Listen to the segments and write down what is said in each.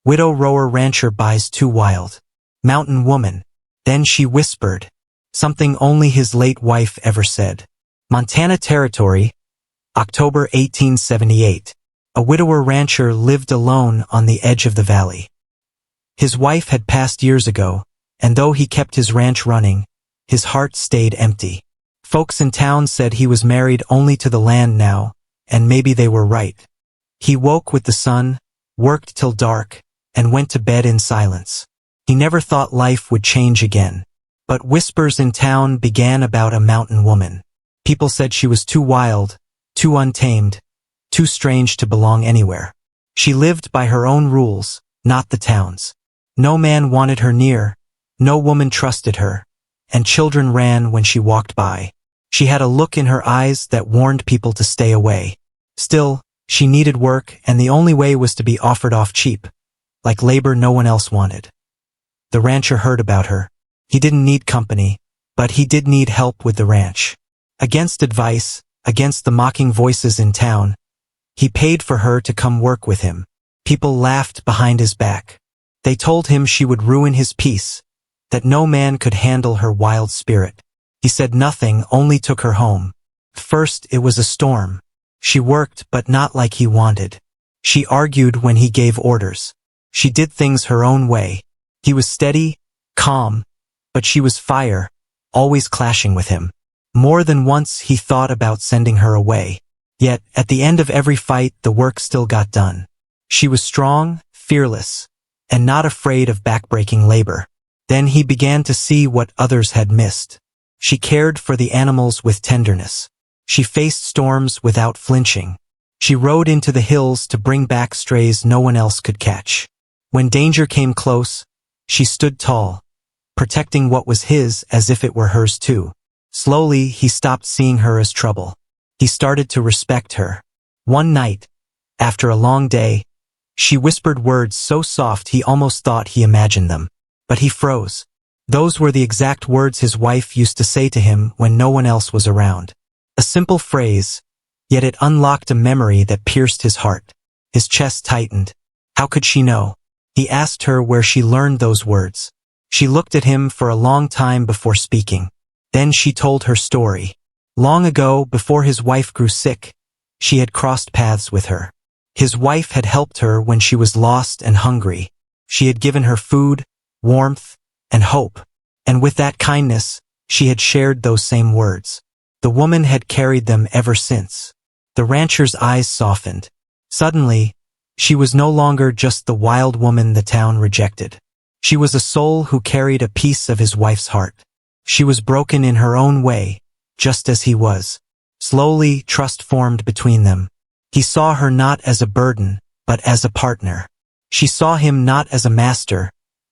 Widow rower rancher buys too wild. Mountain woman. Then she whispered. Something only his late wife ever said. Montana Territory, October 1878. A widower rancher lived alone on the edge of the valley. His wife had passed years ago, and though he kept his ranch running, his heart stayed empty. Folks in town said he was married only to the land now, and maybe they were right. He woke with the sun, worked till dark, and went to bed in silence. He never thought life would change again. But whispers in town began about a mountain woman. People said she was too wild, too untamed, too strange to belong anywhere. She lived by her own rules, not the town's. No man wanted her near, no woman trusted her, and children ran when she walked by. She had a look in her eyes that warned people to stay away. Still, she needed work, and the only way was to be offered off cheap, like labor no one else wanted. The rancher heard about her. He didn't need company, but he did need help with the ranch. Against advice, against the mocking voices in town, he paid for her to come work with him. People laughed behind his back. They told him she would ruin his peace, that no man could handle her wild spirit. He said nothing, only took her home. First it was a storm. She worked, but not like he wanted. She argued when he gave orders. She did things her own way. He was steady, calm, but she was fire, always clashing with him. More than once he thought about sending her away. Yet, at the end of every fight, the work still got done. She was strong, fearless, and not afraid of backbreaking labor. Then he began to see what others had missed. She cared for the animals with tenderness. She faced storms without flinching. She rode into the hills to bring back strays no one else could catch. When danger came close, she stood tall, protecting what was his as if it were hers too. Slowly, he stopped seeing her as trouble. He started to respect her. One night, after a long day, she whispered words so soft he almost thought he imagined them. But he froze. Those were the exact words his wife used to say to him when no one else was around. A simple phrase, yet it unlocked a memory that pierced his heart. His chest tightened. How could she know? He asked her where she learned those words. She looked at him for a long time before speaking. Then she told her story. Long ago, before his wife grew sick, she had crossed paths with her. His wife had helped her when she was lost and hungry. She had given her food, warmth, and hope. And with that kindness, she had shared those same words. The woman had carried them ever since. The rancher's eyes softened. Suddenly, she was no longer just the wild woman the town rejected. She was a soul who carried a piece of his wife's heart. She was broken in her own way, just as he was. Slowly, trust formed between them. He saw her not as a burden, but as a partner. She saw him not as a master,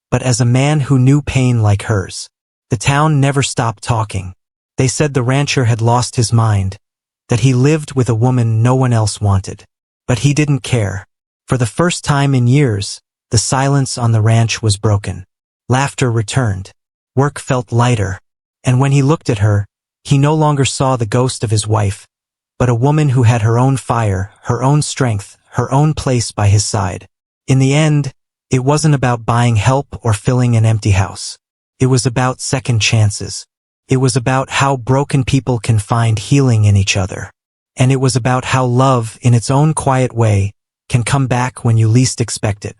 but as a man who knew pain like hers. The town never stopped talking. They said the rancher had lost his mind, that he lived with a woman no one else wanted. But he didn't care. For the first time in years, the silence on the ranch was broken. Laughter returned. Work felt lighter. And when he looked at her, he no longer saw the ghost of his wife, but a woman who had her own fire, her own strength, her own place by his side. In the end, it wasn't about buying help or filling an empty house. It was about second chances. It was about how broken people can find healing in each other. And it was about how love, in its own quiet way, can come back when you least expect it.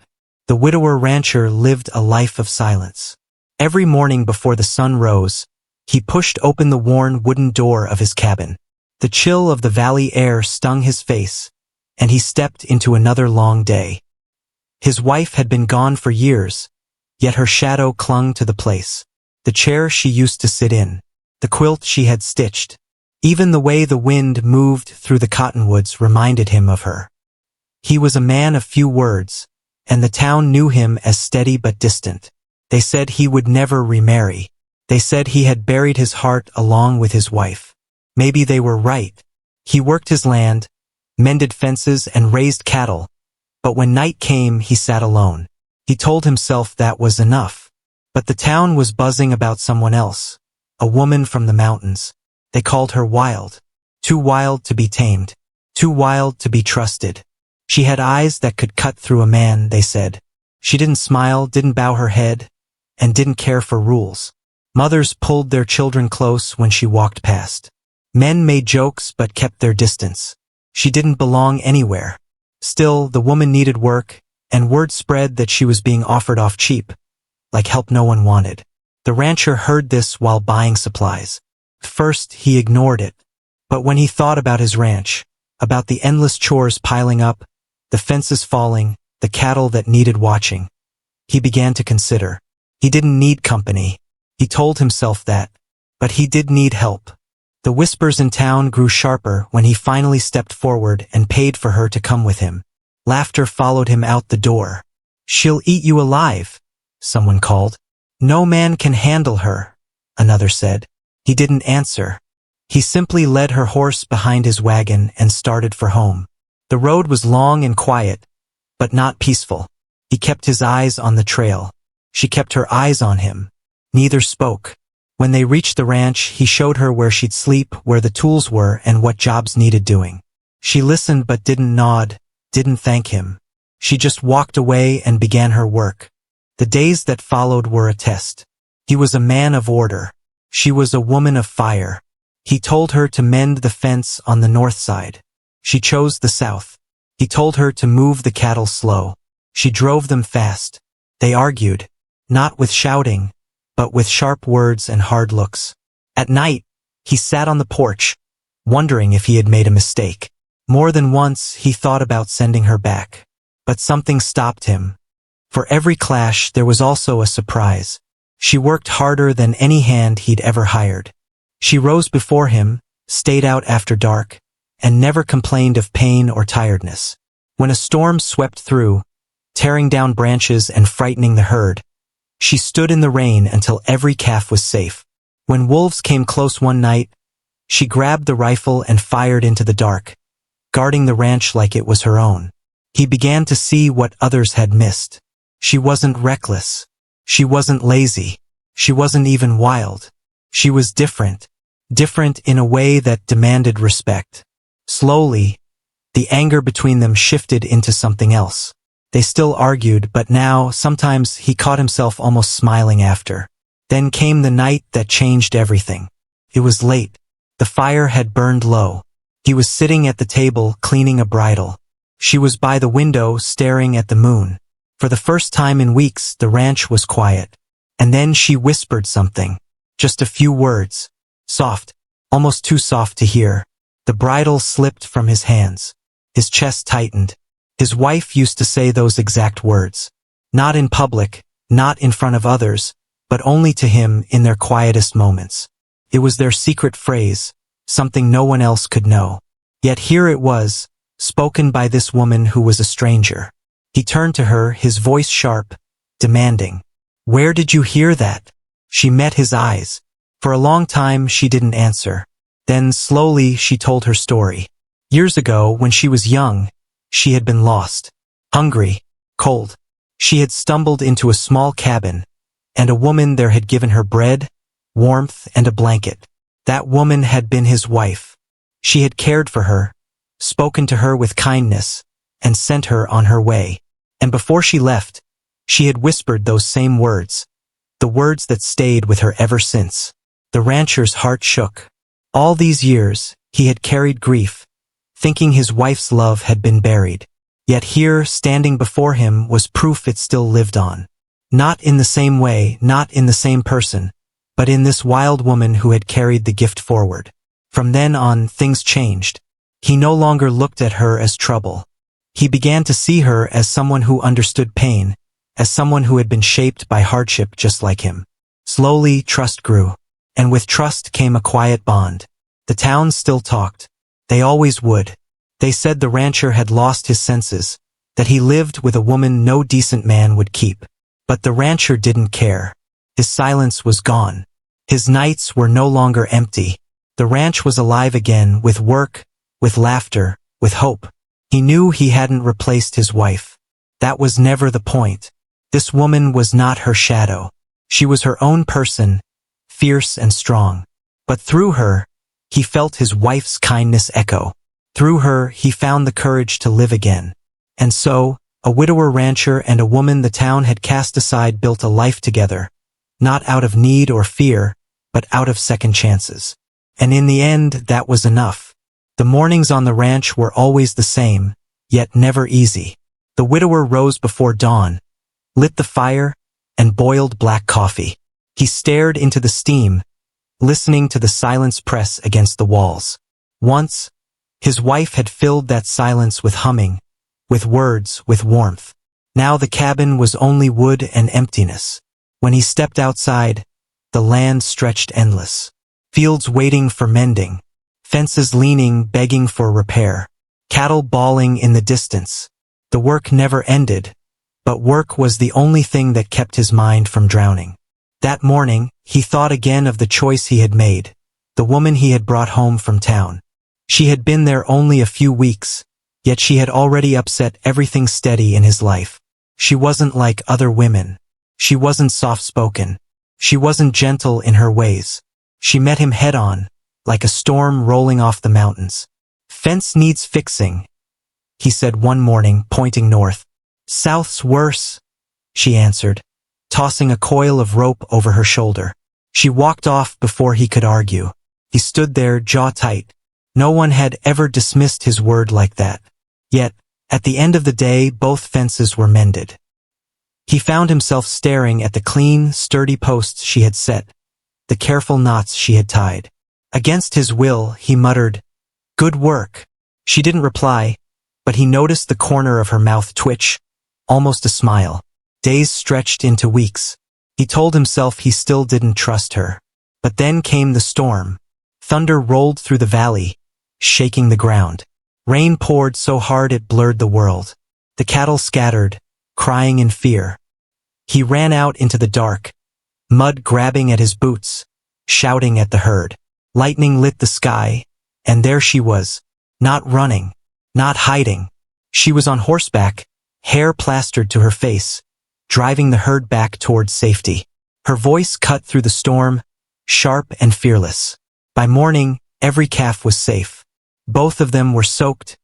The widower rancher lived a life of silence. Every morning before the sun rose, he pushed open the worn wooden door of his cabin. The chill of the valley air stung his face, and he stepped into another long day. His wife had been gone for years, yet her shadow clung to the place. The chair she used to sit in, the quilt she had stitched, even the way the wind moved through the cottonwoods reminded him of her. He was a man of few words, and the town knew him as steady but distant. They said he would never remarry. They said he had buried his heart along with his wife. Maybe they were right. He worked his land, mended fences, and raised cattle, but when night came, he sat alone. He told himself that was enough. But the town was buzzing about someone else, a woman from the mountains. They called her wild. Too wild to be tamed. Too wild to be trusted. She had eyes that could cut through a man, they said. She didn't smile, didn't bow her head, and didn't care for rules. Mothers pulled their children close when she walked past. Men made jokes but kept their distance. She didn't belong anywhere. Still, the woman needed work, and word spread that she was being offered off cheap, like help no one wanted. The rancher heard this while buying supplies. First, he ignored it. But when he thought about his ranch, about the endless chores piling up, the fences falling, the cattle that needed watching, he began to consider. He didn't need company. He told himself that. But he did need help. The whispers in town grew sharper when he finally stepped forward and paid for her to come with him. Laughter followed him out the door. "She'll eat you alive," someone called. "No man can handle her," another said. He didn't answer. He simply led her horse behind his wagon and started for home. The road was long and quiet, but not peaceful. He kept his eyes on the trail. She kept her eyes on him. Neither spoke. When they reached the ranch, he showed her where she'd sleep, where the tools were, and what jobs needed doing. She listened but didn't nod, didn't thank him. She just walked away and began her work. The days that followed were a test. He was a man of order. She was a woman of fire. He told her to mend the fence on the north side. She chose the south. He told her to move the cattle slow. She drove them fast. They argued, not with shouting, but with sharp words and hard looks. At night, he sat on the porch, wondering if he had made a mistake. More than once, he thought about sending her back. But something stopped him. For every clash, there was also a surprise. She worked harder than any hand he'd ever hired. She rose before him, stayed out after dark, and never complained of pain or tiredness. When a storm swept through, tearing down branches and frightening the herd, she stood in the rain until every calf was safe. When wolves came close one night, she grabbed the rifle and fired into the dark, guarding the ranch like it was her own. He began to see what others had missed. She wasn't reckless. She wasn't lazy. She wasn't even wild. She was different. Different in a way that demanded respect. Slowly, the anger between them shifted into something else. They still argued, but now, sometimes, he caught himself almost smiling after. Then came the night that changed everything. It was late. The fire had burned low. He was sitting at the table, cleaning a bridle. She was by the window, staring at the moon. For the first time in weeks, the ranch was quiet. And then she whispered something. Just a few words. Soft. Almost too soft to hear. The bridle slipped from his hands. His chest tightened. His wife used to say those exact words. Not in public, not in front of others, but only to him in their quietest moments. It was their secret phrase, something no one else could know. Yet here it was, spoken by this woman who was a stranger. He turned to her, his voice sharp, demanding, "Where did you hear that?" She met his eyes. For a long time she didn't answer. Then slowly she told her story. Years ago, when she was young, she had been lost. Hungry, cold. She had stumbled into a small cabin, and a woman there had given her bread, warmth, and a blanket. That woman had been his wife. She had cared for her, spoken to her with kindness, and sent her on her way. And before she left, she had whispered those same words, the words that stayed with her ever since. The rancher's heart shook. All these years, he had carried grief, thinking his wife's love had been buried. Yet here, standing before him, was proof it still lived on. Not in the same way, not in the same person, but in this wild woman who had carried the gift forward. From then on, things changed. He no longer looked at her as trouble. He began to see her as someone who understood pain, as someone who had been shaped by hardship just like him. Slowly, trust grew. And with trust came a quiet bond. The town still talked. They always would. They said the rancher had lost his senses, that he lived with a woman no decent man would keep. But the rancher didn't care. His silence was gone. His nights were no longer empty. The ranch was alive again, with work, with laughter, with hope. He knew he hadn't replaced his wife. That was never the point. This woman was not her shadow. She was her own person, fierce and strong. But through her, he felt his wife's kindness echo. Through her, he found the courage to live again. And so, A widower rancher and a woman the town had cast aside built a life together, not out of need or fear, but out of second chances. And in the end, that was enough. The mornings on the ranch were always the same, yet never easy. The widower rose before dawn, lit the fire, and boiled black coffee. He stared into the steam, listening to the silence press against the walls. Once, his wife had filled that silence with humming, with words, with warmth. Now the cabin was only wood and emptiness. When he stepped outside, the land stretched endless. Fields waiting for mending, fences leaning, begging for repair, cattle bawling in the distance. The work never ended, but work was the only thing that kept his mind from drowning. That morning, he thought again of the choice he had made, the woman he had brought home from town. She had been there only a few weeks, yet she had already upset everything steady in his life. She wasn't like other women. She wasn't soft-spoken. She wasn't gentle in her ways. She met him head-on, like a storm rolling off the mountains. "Fence needs fixing," he said one morning, pointing north. "South's worse," she answered, tossing a coil of rope over her shoulder. She walked off before he could argue. He stood there, jaw tight. No one had ever dismissed his word like that. Yet, at the end of the day, both fences were mended. He found himself staring at the clean, sturdy posts she had set, the careful knots she had tied. Against his will, he muttered, "Good work." She didn't reply, but he noticed the corner of her mouth twitch, almost a smile. Days stretched into weeks. He told himself he still didn't trust her. But then came the storm. Thunder rolled through the valley, shaking the ground. Rain poured so hard it blurred the world. The cattle scattered, crying in fear. He ran out into the dark, mud grabbing at his boots, shouting at the herd. Lightning lit the sky, and there she was, not running, not hiding. She was on horseback, hair plastered to her face, driving the herd back towards safety. Her voice cut through the storm, sharp and fearless. By morning, every calf was safe. Both of them were soaked,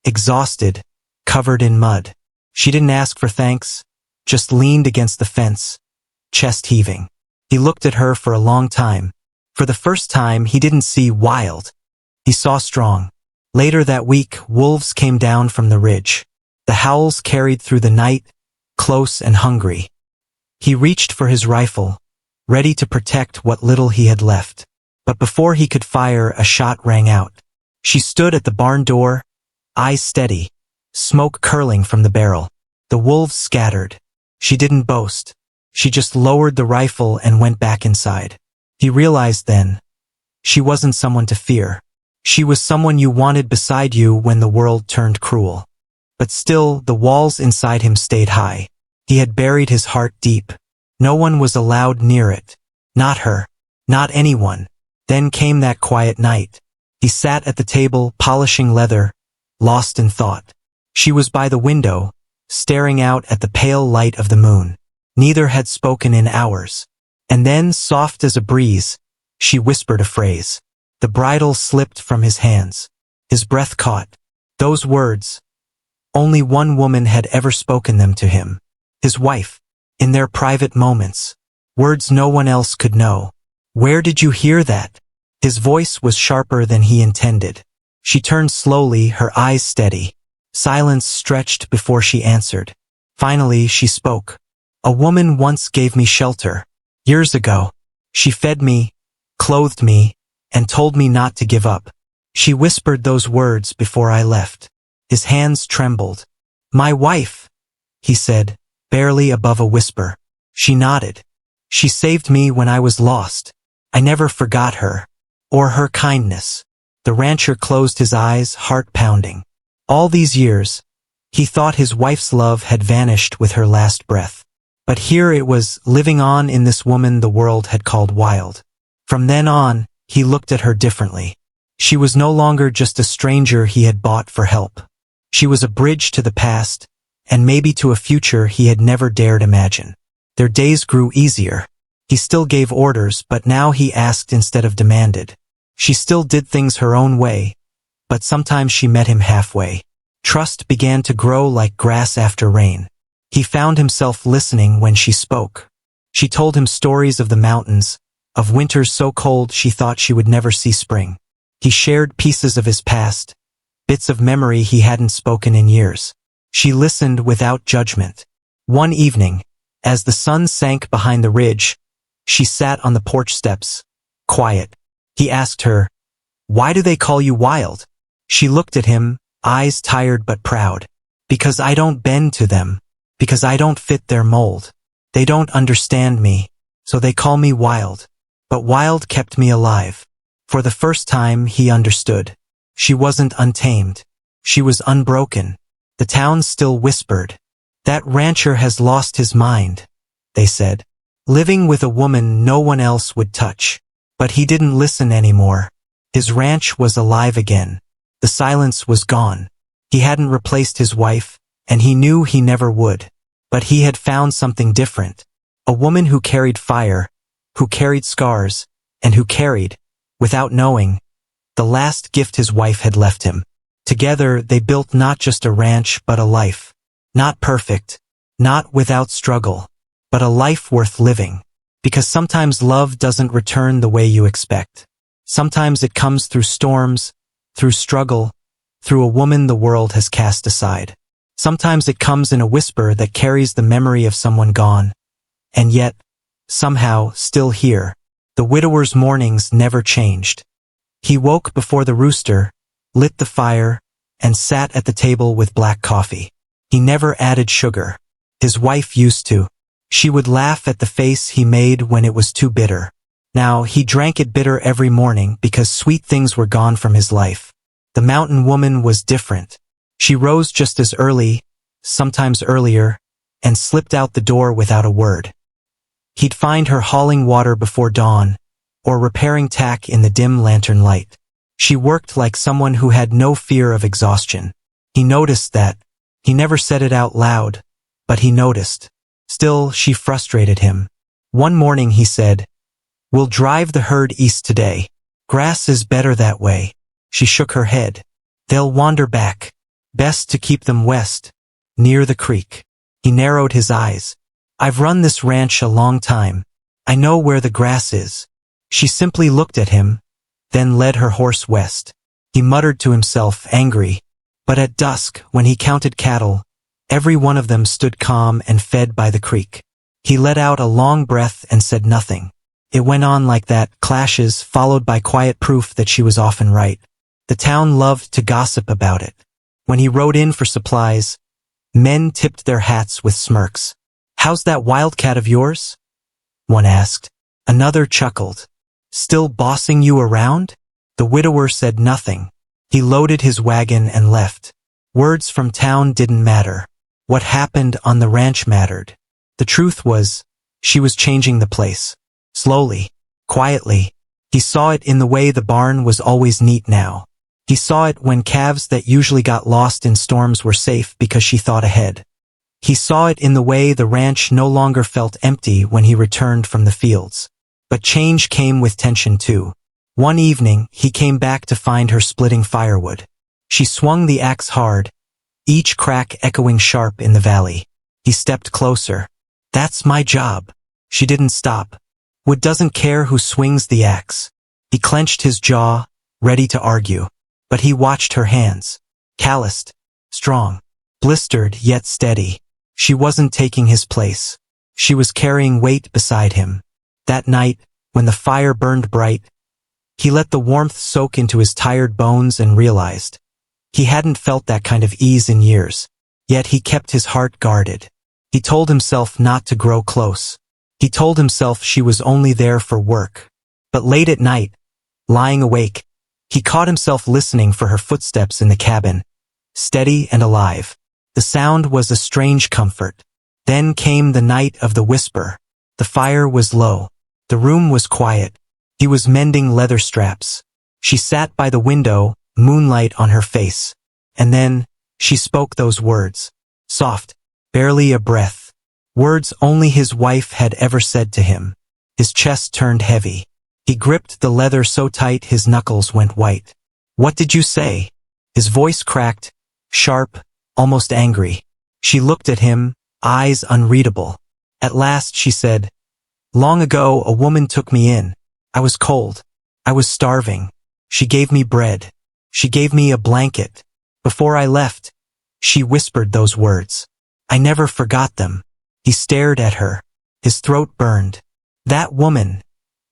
exhausted, covered in mud. She didn't ask for thanks, just leaned against the fence, chest heaving. He looked at her for a long time. For the first time, he didn't see wild. He saw strong. Later that week, wolves came down from the ridge. The howls carried through the night, close and hungry. He reached for his rifle, ready to protect what little he had left. But before he could fire, a shot rang out. She stood at the barn door, eyes steady, smoke curling from the barrel. The wolves scattered. She didn't boast. She just lowered the rifle and went back inside. He realized then, she wasn't someone to fear. She was someone you wanted beside you when the world turned cruel. But still, the walls inside him stayed high. He had buried his heart deep. No one was allowed near it. Not her. Not anyone. Then came that quiet night. He sat at the table, polishing leather, lost in thought. She was by the window, staring out at the pale light of the moon. Neither had spoken in hours. And then, soft as a breeze, she whispered a phrase. The bridle slipped from his hands. His breath caught. Those words. Only one woman had ever spoken them to him. His wife. In their private moments. Words no one else could know. "Where did you hear that?" His voice was sharper than he intended. She turned slowly, her eyes steady. Silence stretched before she answered. Finally, she spoke. "A woman once gave me shelter. Years ago. She fed me, clothed me, and told me not to give up. She whispered those words before I left." His hands trembled. "My wife," he said, barely above a whisper. She nodded. "She saved me when I was lost. I never forgot her. Or her kindness." The rancher closed his eyes, heart pounding. All these years, he thought his wife's love had vanished with her last breath. But here it was, living on in this woman the world had called wild. From then on, he looked at her differently. She was no longer just a stranger he had bought for help. She was a bridge to the past, and maybe to a future he had never dared imagine. Their days grew easier. He still gave orders, but now he asked instead of demanded. She still did things her own way, but sometimes she met him halfway. Trust began to grow like grass after rain. He found himself listening when she spoke. She told him stories of the mountains, of winters so cold she thought she would never see spring. He shared pieces of his past, bits of memory he hadn't spoken in years. She listened without judgment. One evening, as the sun sank behind the ridge, she sat on the porch steps, quiet. He asked her, "Why do they call you wild?" She looked at him, eyes tired but proud. "Because I don't bend to them. Because I don't fit their mold. They don't understand me, so they call me wild." But wild kept me alive. For the first time he understood. She wasn't untamed. She was unbroken. The town still whispered, "That rancher has lost his mind," they said. Living with a woman no one else would touch. But he didn't listen anymore. His ranch was alive again. The silence was gone. He hadn't replaced his wife, and he knew he never would. But he had found something different. A woman who carried fire, who carried scars, and who carried, without knowing, the last gift his wife had left him. Together they built not just a ranch but a life. Not perfect, not without struggle, but a life worth living. Because sometimes love doesn't return the way you expect. Sometimes it comes through storms, through struggle, through a woman the world has cast aside. Sometimes it comes in a whisper that carries the memory of someone gone, and yet, somehow, still here. The widower's mornings never changed. He woke before the rooster, lit the fire, and sat at the table with black coffee. He never added sugar. His wife used to. She would laugh at the face he made when it was too bitter. Now he drank it bitter every morning because sweet things were gone from his life. The mountain woman was different. She rose just as early, sometimes earlier, and slipped out the door without a word. He'd find her hauling water before dawn, or repairing tack in the dim lantern light. She worked like someone who had no fear of exhaustion. He noticed that. He never said it out loud, but he noticed. Still, she frustrated him. One morning he said, "We'll drive the herd east today. Grass is better that way." She shook her head. "They'll wander back. Best to keep them west, near the creek." He narrowed his eyes. "I've run this ranch a long time. I know where the grass is." She simply looked at him, then led her horse west. He muttered to himself, angry. But at dusk, when he counted cattle, every one of them stood calm and fed by the creek. He let out a long breath and said nothing. It went on like that, clashes followed by quiet proof that she was often right. The town loved to gossip about it. When he rode in for supplies, men tipped their hats with smirks. "How's that wildcat of yours?" one asked. Another chuckled. "Still bossing you around?" The widower said nothing. He loaded his wagon and left. Words from town didn't matter. What happened on the ranch mattered. The truth was, she was changing the place. Slowly, quietly. He saw it in the way the barn was always neat now. He saw it when calves that usually got lost in storms were safe because she thought ahead. He saw it in the way the ranch no longer felt empty when he returned from the fields. But change came with tension too. One evening, he came back to find her splitting firewood. She swung the axe hard, each crack echoing sharp in the valley. He stepped closer. "That's my job." She didn't stop. Wood doesn't care who swings the axe. He clenched his jaw, ready to argue. But he watched her hands. Calloused, strong, blistered yet steady. She wasn't taking his place. She was carrying weight beside him. That night, when the fire burned bright, he let the warmth soak into his tired bones and realized he hadn't felt that kind of ease in years. Yet he kept his heart guarded. He told himself not to grow close. He told himself she was only there for work. But late at night, lying awake, he caught himself listening for her footsteps in the cabin, steady and alive. The sound was a strange comfort. Then came the night of the whisper. The fire was low. The room was quiet. He was mending leather straps. She sat by the window, moonlight on her face. And then, she spoke those words. Soft, barely a breath. Words only his wife had ever said to him. His chest turned heavy. He gripped the leather so tight his knuckles went white. "What did you say?" His voice cracked, sharp, almost angry. She looked at him, eyes unreadable. At last she said, "Long ago a woman took me in. I was cold. I was starving. She gave me bread. She gave me a blanket. Before I left, she whispered those words. I never forgot them." He stared at her. His throat burned. "That woman,"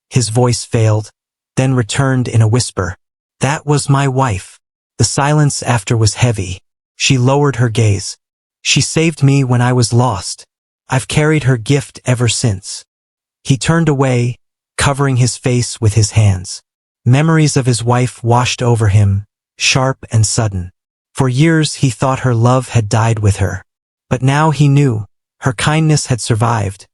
his voice failed, then returned in a whisper. "That was my wife." The silence after was heavy. She lowered her gaze. "She saved me when I was lost. I've carried her gift ever since." He turned away, covering his face with his hands. Memories of his wife washed over him, sharp and sudden. For years he thought her love had died with her. But now he knew, her kindness had survived,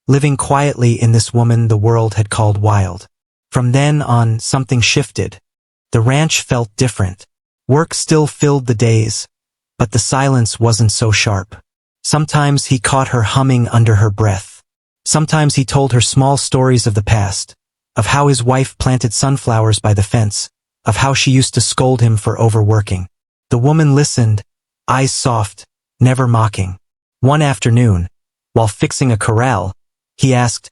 living quietly in this woman the world had called wild. From then on, something shifted. The ranch felt different. Work still filled the days, but the silence wasn't so sharp. Sometimes he caught her humming under her breath. Sometimes he told her small stories of the past, of how his wife planted sunflowers by the fence, of how she used to scold him for overworking. The woman listened, eyes soft, never mocking. One afternoon, while fixing a corral, he asked,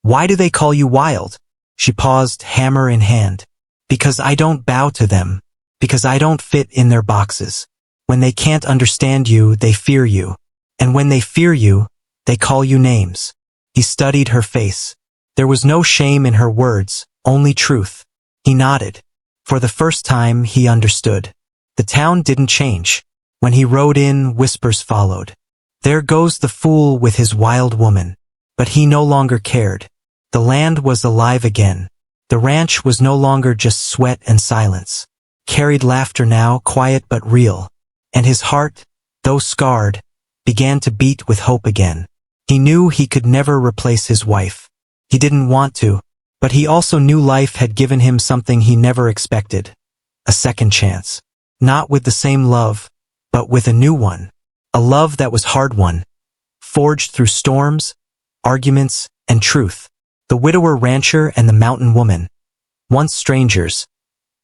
"Why do they call you wild?" She paused, hammer in hand. "Because I don't bow to them. Because I don't fit in their boxes. When they can't understand you, they fear you. And when they fear you, they call you names." He studied her face. There was no shame in her words, only truth. He nodded. For the first time, he understood. The town didn't change. When he rode in, whispers followed. There goes the fool with his wild woman. But he no longer cared. The land was alive again. The ranch was no longer just sweat and silence. Carried laughter now, quiet but real. And his heart, though scarred, began to beat with hope again. He knew he could never replace his wife. He didn't want to, but he also knew life had given him something he never expected. A second chance. Not with the same love, but with a new one. A love that was hard-won, forged through storms, arguments, and truth. The widower rancher and the mountain woman, once strangers,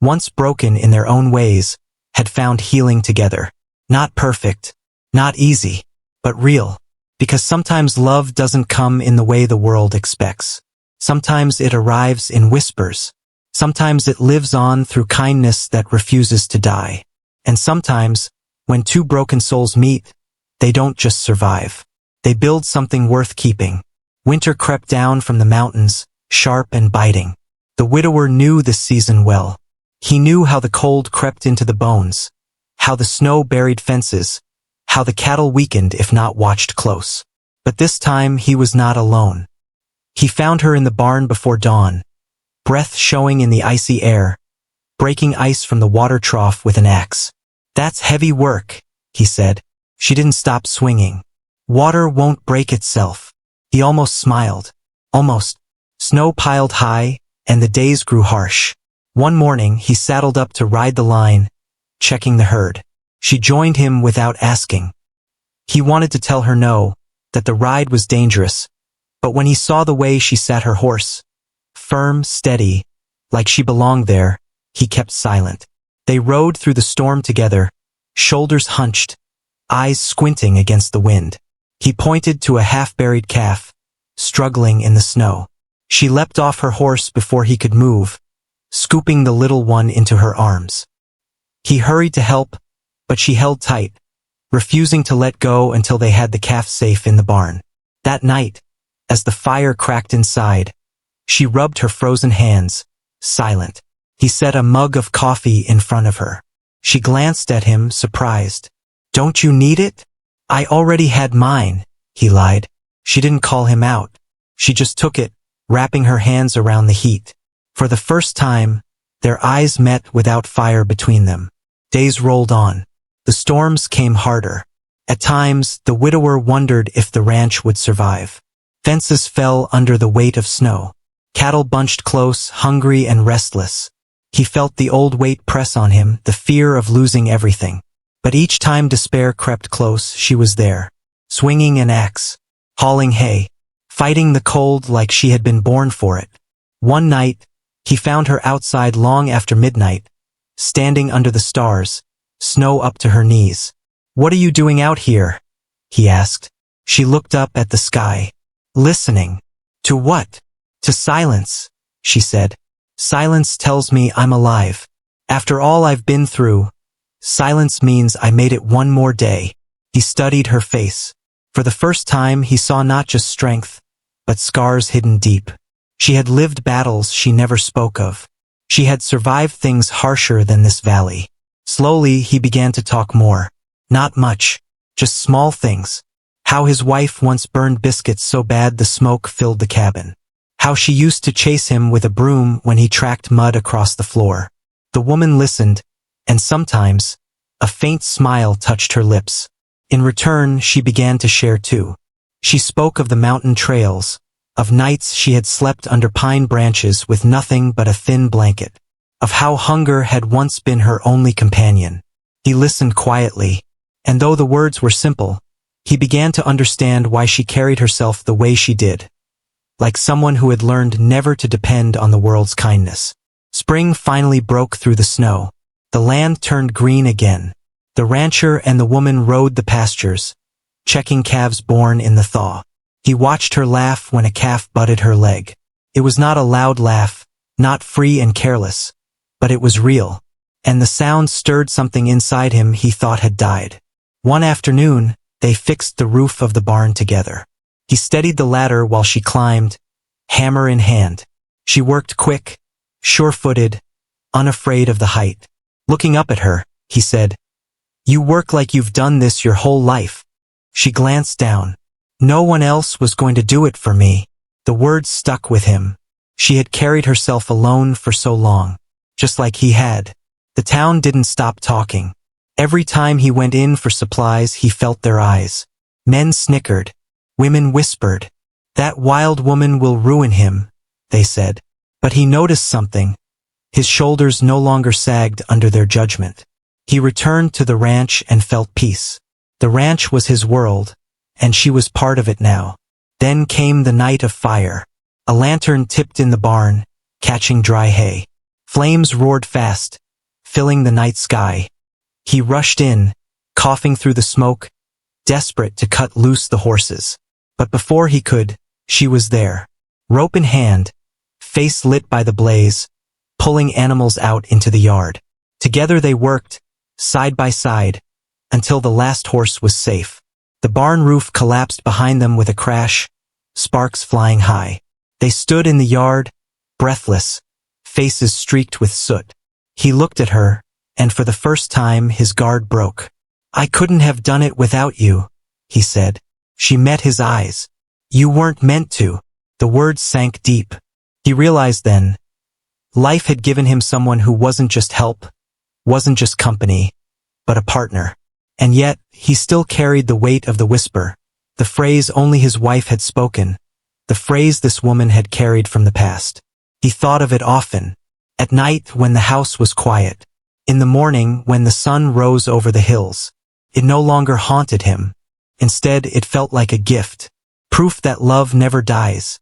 once broken in their own ways, had found healing together. Not perfect, not easy, but real. Because sometimes love doesn't come in the way the world expects. Sometimes it arrives in whispers. Sometimes it lives on through kindness that refuses to die. And sometimes, when two broken souls meet, they don't just survive. They build something worth keeping. Winter crept down from the mountains, sharp and biting. The widower knew this season well. He knew how the cold crept into the bones, how the snow buried fences, how the cattle weakened if not watched close. But this time he was not alone. He found her in the barn before dawn, breath showing in the icy air, breaking ice from the water trough with an axe. "That's heavy work," he said. She didn't stop swinging. "Water won't break itself." He almost smiled. Almost. Snow piled high, and the days grew harsh. One morning he saddled up to ride the line, checking the herd. She joined him without asking. He wanted to tell her no, that the ride was dangerous, but when he saw the way she sat her horse, firm, steady, like she belonged there, he kept silent. They rode through the storm together, shoulders hunched, eyes squinting against the wind. He pointed to a half-buried calf, struggling in the snow. She leapt off her horse before he could move, scooping the little one into her arms. He hurried to help, but she held tight, refusing to let go until they had the calf safe in the barn. That night, as the fire cracked inside, she rubbed her frozen hands, silent. He set a mug of coffee in front of her. She glanced at him, surprised. "Don't you need it?" "I already had mine," he lied. She didn't call him out. She just took it, wrapping her hands around the heat. For the first time, their eyes met without fire between them. Days rolled on. The storms came harder. At times, the widower wondered if the ranch would survive. Fences fell under the weight of snow. Cattle bunched close, hungry and restless. He felt the old weight press on him, the fear of losing everything. But each time despair crept close, she was there, swinging an axe, hauling hay, fighting the cold like she had been born for it. One night, he found her outside long after midnight, standing under the stars, snow up to her knees. "What are you doing out here?" he asked. She looked up at the sky. "Listening." "To what?" "To silence," she said. "Silence tells me I'm alive. After all I've been through, silence means I made it one more day." He studied her face. For the first time he saw not just strength, but scars hidden deep. She had lived battles she never spoke of. She had survived things harsher than this valley. Slowly he began to talk more. Not much, just small things. How his wife once burned biscuits so bad the smoke filled the cabin. How she used to chase him with a broom when he tracked mud across the floor. The woman listened, and sometimes, a faint smile touched her lips. In return, she began to share too. She spoke of the mountain trails, of nights she had slept under pine branches with nothing but a thin blanket, of how hunger had once been her only companion. He listened quietly, and though the words were simple, he began to understand why she carried herself the way she did, like someone who had learned never to depend on the world's kindness. Spring finally broke through the snow. The land turned green again. The rancher and the woman rode the pastures, checking calves born in the thaw. He watched her laugh when a calf butted her leg. It was not a loud laugh, not free and careless, but it was real, and the sound stirred something inside him he thought had died. One afternoon, they fixed the roof of the barn together. He steadied the ladder while she climbed, hammer in hand. She worked quick, sure-footed, unafraid of the height. Looking up at her, he said, "You work like you've done this your whole life." She glanced down. "No one else was going to do it for me." The words stuck with him. She had carried herself alone for so long, just like he had. The town didn't stop talking. Every time he went in for supplies, he felt their eyes. Men snickered. Women whispered. "That wild woman will ruin him," they said. But he noticed something. His shoulders no longer sagged under their judgment. He returned to the ranch and felt peace. The ranch was his world, and she was part of it now. Then came the night of fire. A lantern tipped in the barn, catching dry hay. Flames roared fast, filling the night sky. He rushed in, coughing through the smoke, desperate to cut loose the horses. But before he could, she was there. Rope in hand, face lit by the blaze, pulling animals out into the yard. Together they worked, side by side, until the last horse was safe. The barn roof collapsed behind them with a crash, sparks flying high. They stood in the yard, breathless, faces streaked with soot. He looked at her, and for the first time his guard broke. "I couldn't have done it without you," he said. She met his eyes. "You weren't meant to." The words sank deep. He realized then, life had given him someone who wasn't just help, wasn't just company, but a partner. And yet, he still carried the weight of the whisper, the phrase only his wife had spoken, the phrase this woman had carried from the past. He thought of it often, at night when the house was quiet, in the morning when the sun rose over the hills. It no longer haunted him. Instead, it felt like a gift, proof that love never dies.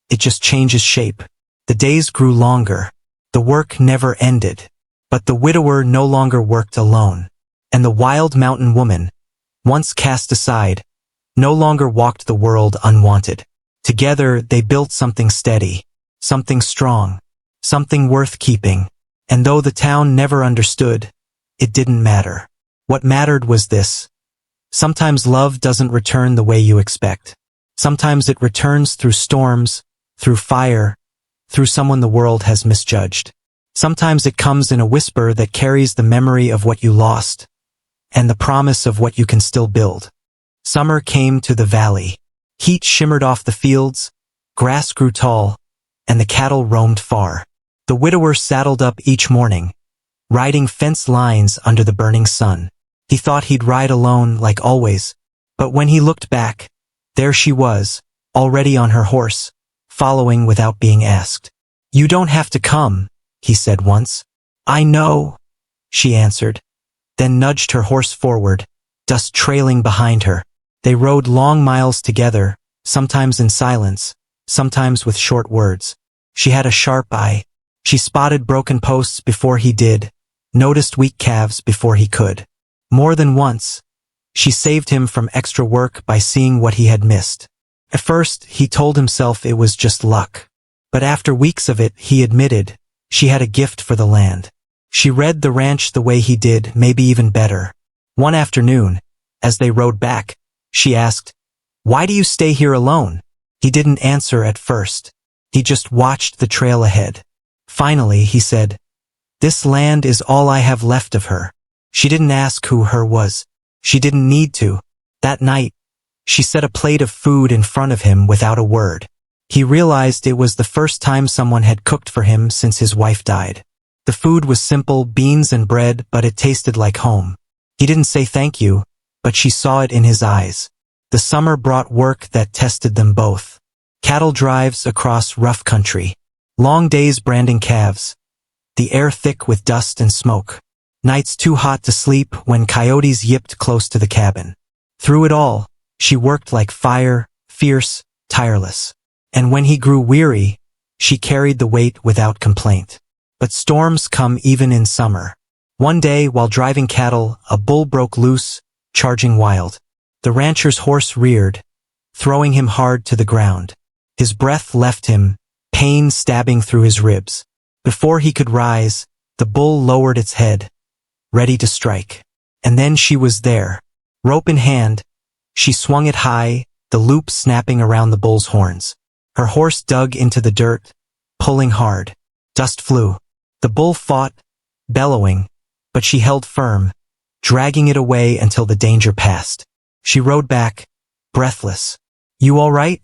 It just changes shape. The days grew longer. The work never ended. But the widower no longer worked alone. And the wild mountain woman, once cast aside, no longer walked the world unwanted. Together they built something steady, something strong, something worth keeping. And though the town never understood, it didn't matter. What mattered was this. Sometimes love doesn't return the way you expect. Sometimes it returns through storms, through fire, through someone the world has misjudged. Sometimes it comes in a whisper that carries the memory of what you lost, and the promise of what you can still build. Summer came to the valley. Heat shimmered off the fields, grass grew tall, and the cattle roamed far. The widower saddled up each morning, riding fence lines under the burning sun. He thought he'd ride alone like always, but when he looked back, there she was, already on her horse, following without being asked. "You don't have to come," he said once. "I know," she answered, then nudged her horse forward, dust trailing behind her. They rode long miles together, sometimes in silence, sometimes with short words. She had a sharp eye. She spotted broken posts before he did, noticed weak calves before he could. More than once, she saved him from extra work by seeing what he had missed. At first, he told himself it was just luck. But after weeks of it, he admitted she had a gift for the land. She read the ranch the way he did, maybe even better. One afternoon, as they rode back, she asked, "Why do you stay here alone?" He didn't answer at first. He just watched the trail ahead. Finally, he said, "This land is all I have left of her." She didn't ask who her was. She didn't need to. That night, she set a plate of food in front of him without a word. He realized it was the first time someone had cooked for him since his wife died. The food was simple, beans and bread, but it tasted like home. He didn't say thank you, but she saw it in his eyes. The summer brought work that tested them both. Cattle drives across rough country. Long days branding calves. The air thick with dust and smoke. Nights too hot to sleep when coyotes yipped close to the cabin. Through it all, she worked like fire, fierce, tireless. And when he grew weary, she carried the weight without complaint. But storms come even in summer. One day, while driving cattle, a bull broke loose, charging wild. The rancher's horse reared, throwing him hard to the ground. His breath left him, pain stabbing through his ribs. Before he could rise, the bull lowered its head, ready to strike. And then she was there. Rope in hand, she swung it high, the loop snapping around the bull's horns. Her horse dug into the dirt, pulling hard. Dust flew. The bull fought, bellowing, but she held firm, dragging it away until the danger passed. She rode back, breathless. "You all right?"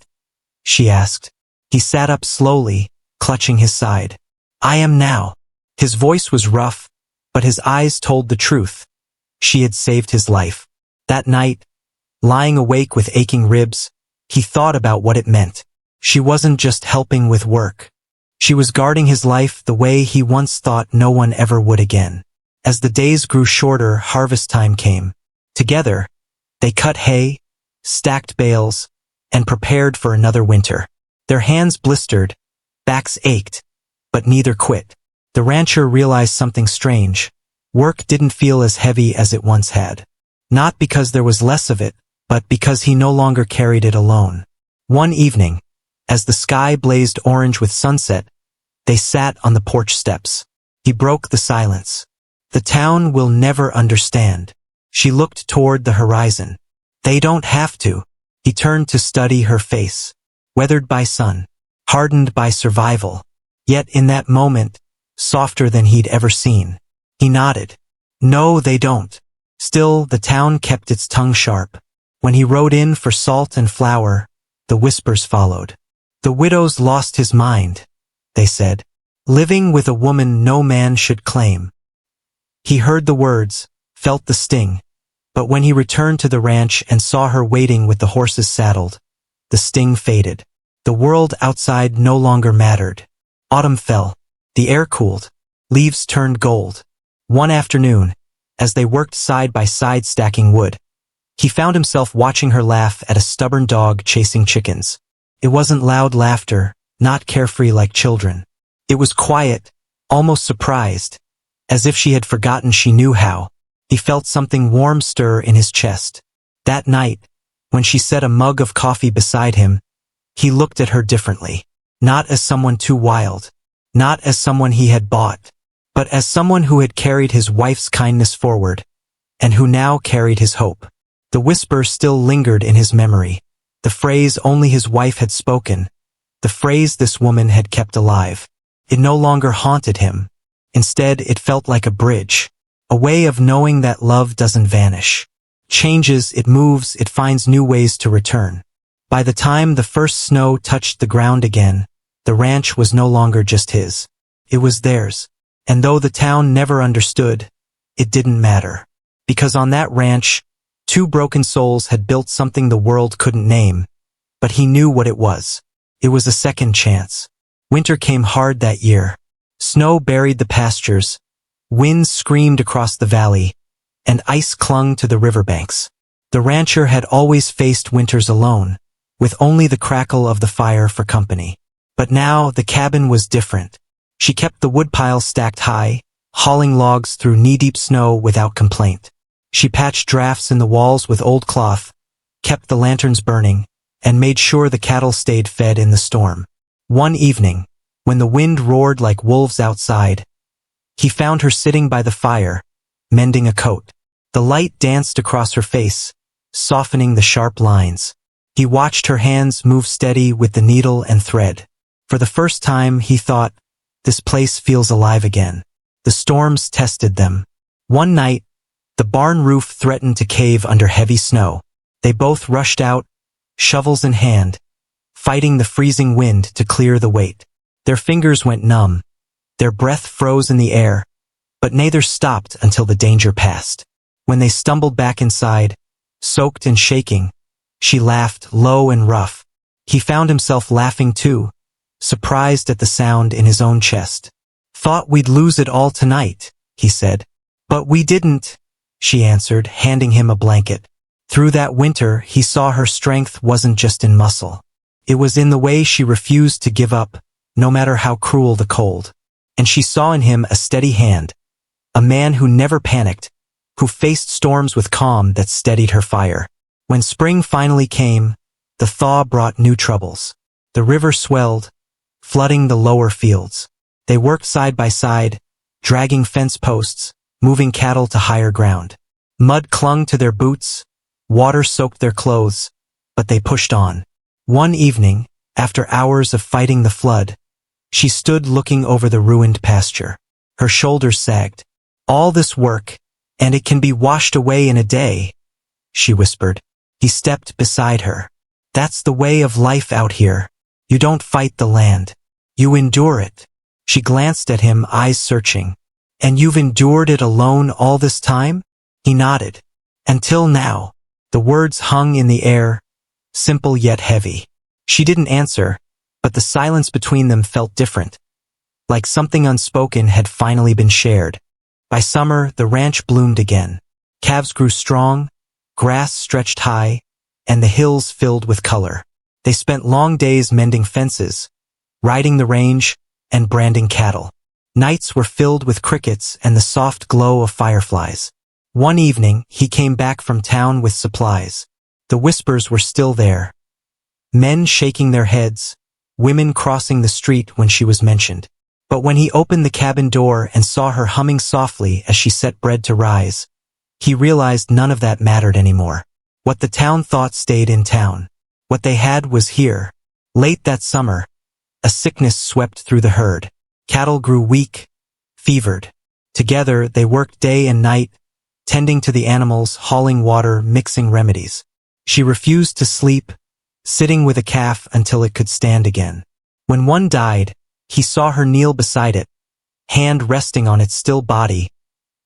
she asked. He sat up slowly, clutching his side. "I am now." His voice was rough, but his eyes told the truth. She had saved his life. That night, lying awake with aching ribs, he thought about what it meant. She wasn't just helping with work. She was guarding his life the way he once thought no one ever would again. As the days grew shorter, harvest time came. Together, they cut hay, stacked bales, and prepared for another winter. Their hands blistered, backs ached, but neither quit. The rancher realized something strange. Work didn't feel as heavy as it once had. Not because there was less of it, but because he no longer carried it alone. One evening, as the sky blazed orange with sunset, they sat on the porch steps. He broke the silence. "The town will never understand." She looked toward the horizon. "They don't have to." He turned to study her face. Weathered by sun, hardened by survival. Yet in that moment, softer than he'd ever seen. He nodded. "No, they don't." Still, the town kept its tongue sharp. When he rode in for salt and flour, the whispers followed. "The widow's lost his mind," they said. "Living with a woman no man should claim." He heard the words, felt the sting. But when he returned to the ranch and saw her waiting with the horses saddled, the sting faded. The world outside no longer mattered. Autumn fell. The air cooled. Leaves turned gold. One afternoon, as they worked side by side stacking wood, he found himself watching her laugh at a stubborn dog chasing chickens. It wasn't loud laughter, not carefree like children. It was quiet, almost surprised, as if she had forgotten she knew how. He felt something warm stir in his chest. That night, when she set a mug of coffee beside him, he looked at her differently. Not as someone too wild. Not as someone he had bought. But as someone who had carried his wife's kindness forward, and who now carried his hope. The whisper still lingered in his memory. The phrase only his wife had spoken. The phrase this woman had kept alive. It no longer haunted him. Instead, it felt like a bridge. A way of knowing that love doesn't vanish. Changes, it moves, it finds new ways to return. By the time the first snow touched the ground again, the ranch was no longer just his. It was theirs. And though the town never understood, it didn't matter. Because on that ranch, two broken souls had built something the world couldn't name. But he knew what it was. It was a second chance. Winter came hard that year. Snow buried the pastures. Winds screamed across the valley, and ice clung to the riverbanks. The rancher had always faced winters alone, with only the crackle of the fire for company. But now the cabin was different. She kept the woodpile stacked high, hauling logs through knee-deep snow without complaint. She patched drafts in the walls with old cloth, kept the lanterns burning, and made sure the cattle stayed fed in the storm. One evening, when the wind roared like wolves outside, he found her sitting by the fire, mending a coat. The light danced across her face, softening the sharp lines. He watched her hands move steady with the needle and thread. For the first time, he thought, this place feels alive again. The storms tested them. One night, the barn roof threatened to cave under heavy snow. They both rushed out, shovels in hand, fighting the freezing wind to clear the weight. Their fingers went numb, their breath froze in the air, but neither stopped until the danger passed. When they stumbled back inside, soaked and shaking, she laughed low and rough. He found himself laughing too, surprised at the sound in his own chest. "Thought we'd lose it all tonight," he said. "But we didn't," she answered, handing him a blanket. Through that winter, he saw her strength wasn't just in muscle. It was in the way she refused to give up, no matter how cruel the cold. And she saw in him a steady hand, a man who never panicked, who faced storms with calm that steadied her fire. When spring finally came, the thaw brought new troubles. The river swelled, flooding the lower fields. They worked side by side, dragging fence posts, moving cattle to higher ground. Mud clung to their boots, water soaked their clothes, but they pushed on. One evening, after hours of fighting the flood, she stood looking over the ruined pasture. Her shoulders sagged. "All this work, and it can be washed away in a day," she whispered. He stepped beside her. "That's the way of life out here. You don't fight the land. You endure it." She glanced at him, eyes searching. "And you've endured it alone all this time?" He nodded. "Until now." The words hung in the air, simple yet heavy. She didn't answer, but the silence between them felt different, like something unspoken had finally been shared. By summer, the ranch bloomed again. Calves grew strong, grass stretched high, and the hills filled with color. They spent long days mending fences, riding the range, and branding cattle. Nights were filled with crickets and the soft glow of fireflies. One evening, he came back from town with supplies. The whispers were still there. Men shaking their heads, women crossing the street when she was mentioned. But when he opened the cabin door and saw her humming softly as she set bread to rise, he realized none of that mattered anymore. What the town thought stayed in town. What they had was here. Late that summer, a sickness swept through the herd. Cattle grew weak, fevered. Together, they worked day and night, tending to the animals, hauling water, mixing remedies. She refused to sleep, sitting with a calf until it could stand again. When one died, he saw her kneel beside it, hand resting on its still body,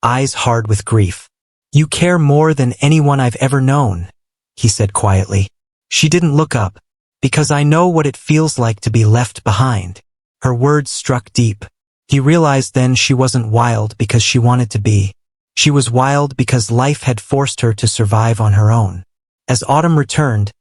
eyes hard with grief. "You care more than anyone I've ever known," he said quietly. She didn't look up. "Because I know what it feels like to be left behind." Her words struck deep. He realized then she wasn't wild because she wanted to be. She was wild because life had forced her to survive on her own. As autumn returned,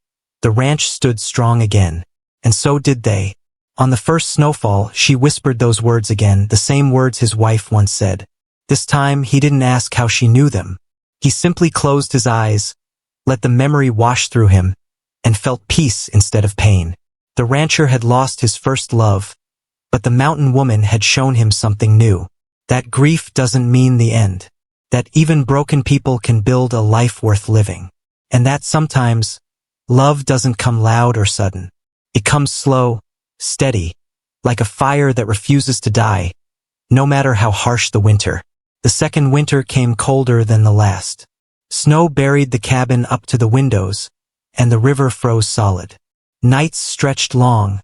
the ranch stood strong again. And so did they. On the first snowfall, she whispered those words again, the same words his wife once said. This time, he didn't ask how she knew them. He simply closed his eyes, let the memory wash through him, and felt peace instead of pain. The rancher had lost his first love, but the mountain woman had shown him something new. That grief doesn't mean the end. That even broken people can build a life worth living. And that sometimes, love doesn't come loud or sudden. It comes slow, steady, like a fire that refuses to die, no matter how harsh the winter. The second winter came colder than the last. Snow buried the cabin up to the windows, and the river froze solid. Nights stretched long,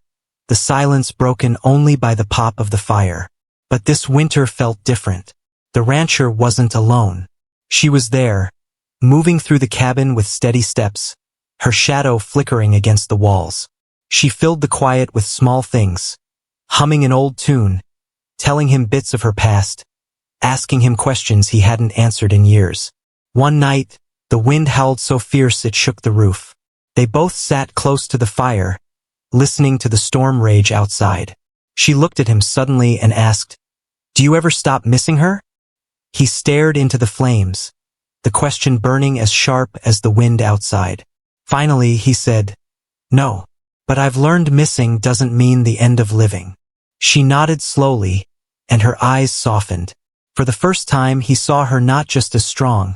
the silence broken only by the pop of the fire. But this winter felt different. The rancher wasn't alone. She was there, moving through the cabin with steady steps, her shadow flickering against the walls. She filled the quiet with small things, humming an old tune, telling him bits of her past, asking him questions he hadn't answered in years. One night, the wind howled so fierce it shook the roof. They both sat close to the fire, listening to the storm rage outside. She looked at him suddenly and asked, "Do you ever stop missing her?" He stared into the flames, the question burning as sharp as the wind outside. Finally, he said, "No, but I've learned missing doesn't mean the end of living." She nodded slowly, and her eyes softened. For the first time, he saw her not just as strong,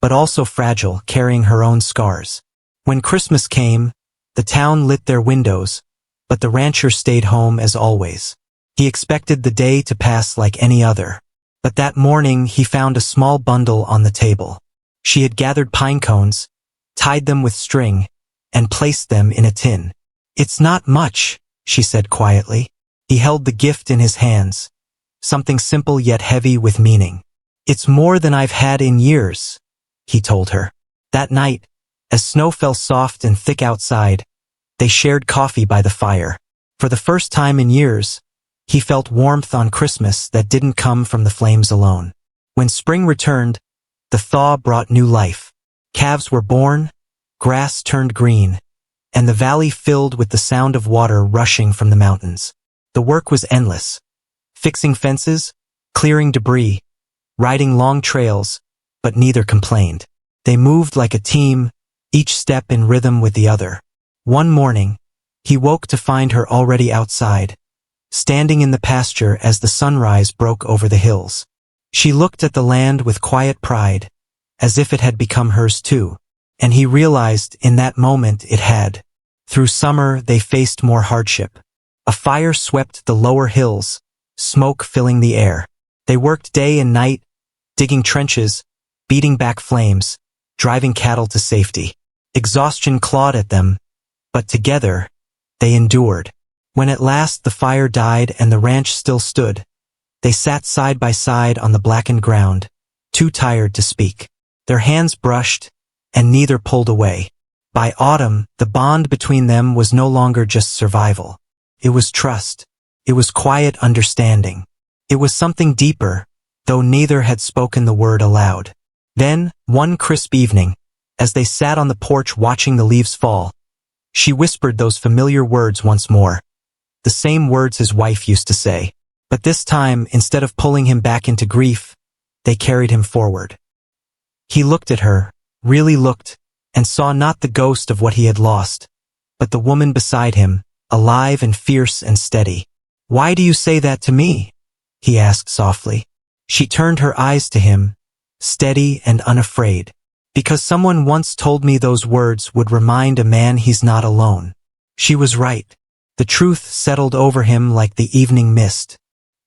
but also fragile, carrying her own scars. When Christmas came, the town lit their windows, but the rancher stayed home as always. He expected the day to pass like any other. But that morning he found a small bundle on the table. She had gathered pine cones, tied them with string, and placed them in a tin. "It's not much," she said quietly. He held the gift in his hands, something simple yet heavy with meaning. "It's more than I've had in years," he told her. That night, as snow fell soft and thick outside, they shared coffee by the fire. For the first time in years, he felt warmth on Christmas that didn't come from the flames alone. When spring returned, the thaw brought new life. Calves were born, grass turned green, and the valley filled with the sound of water rushing from the mountains. The work was endless. Fixing fences, clearing debris, riding long trails, but neither complained. They moved like a team, each step in rhythm with the other. One morning, he woke to find her already outside, standing in the pasture as the sunrise broke over the hills. She looked at the land with quiet pride, as if it had become hers too, and he realized in that moment it had. Through summer they faced more hardship. A fire swept the lower hills, smoke filling the air. They worked day and night, digging trenches, beating back flames, driving cattle to safety. Exhaustion clawed at them, but together, they endured. When at last the fire died and the ranch still stood, they sat side by side on the blackened ground, too tired to speak. Their hands brushed, and neither pulled away. By autumn, the bond between them was no longer just survival. It was trust. It was quiet understanding. It was something deeper, though neither had spoken the word aloud. Then, one crisp evening, as they sat on the porch watching the leaves fall, she whispered those familiar words once more. The same words his wife used to say. But this time, instead of pulling him back into grief, they carried him forward. He looked at her, really looked, and saw not the ghost of what he had lost, but the woman beside him, alive and fierce and steady. "Why do you say that to me?" he asked softly. She turned her eyes to him, steady and unafraid. "Because someone once told me those words would remind a man he's not alone." She was right. The truth settled over him like the evening mist.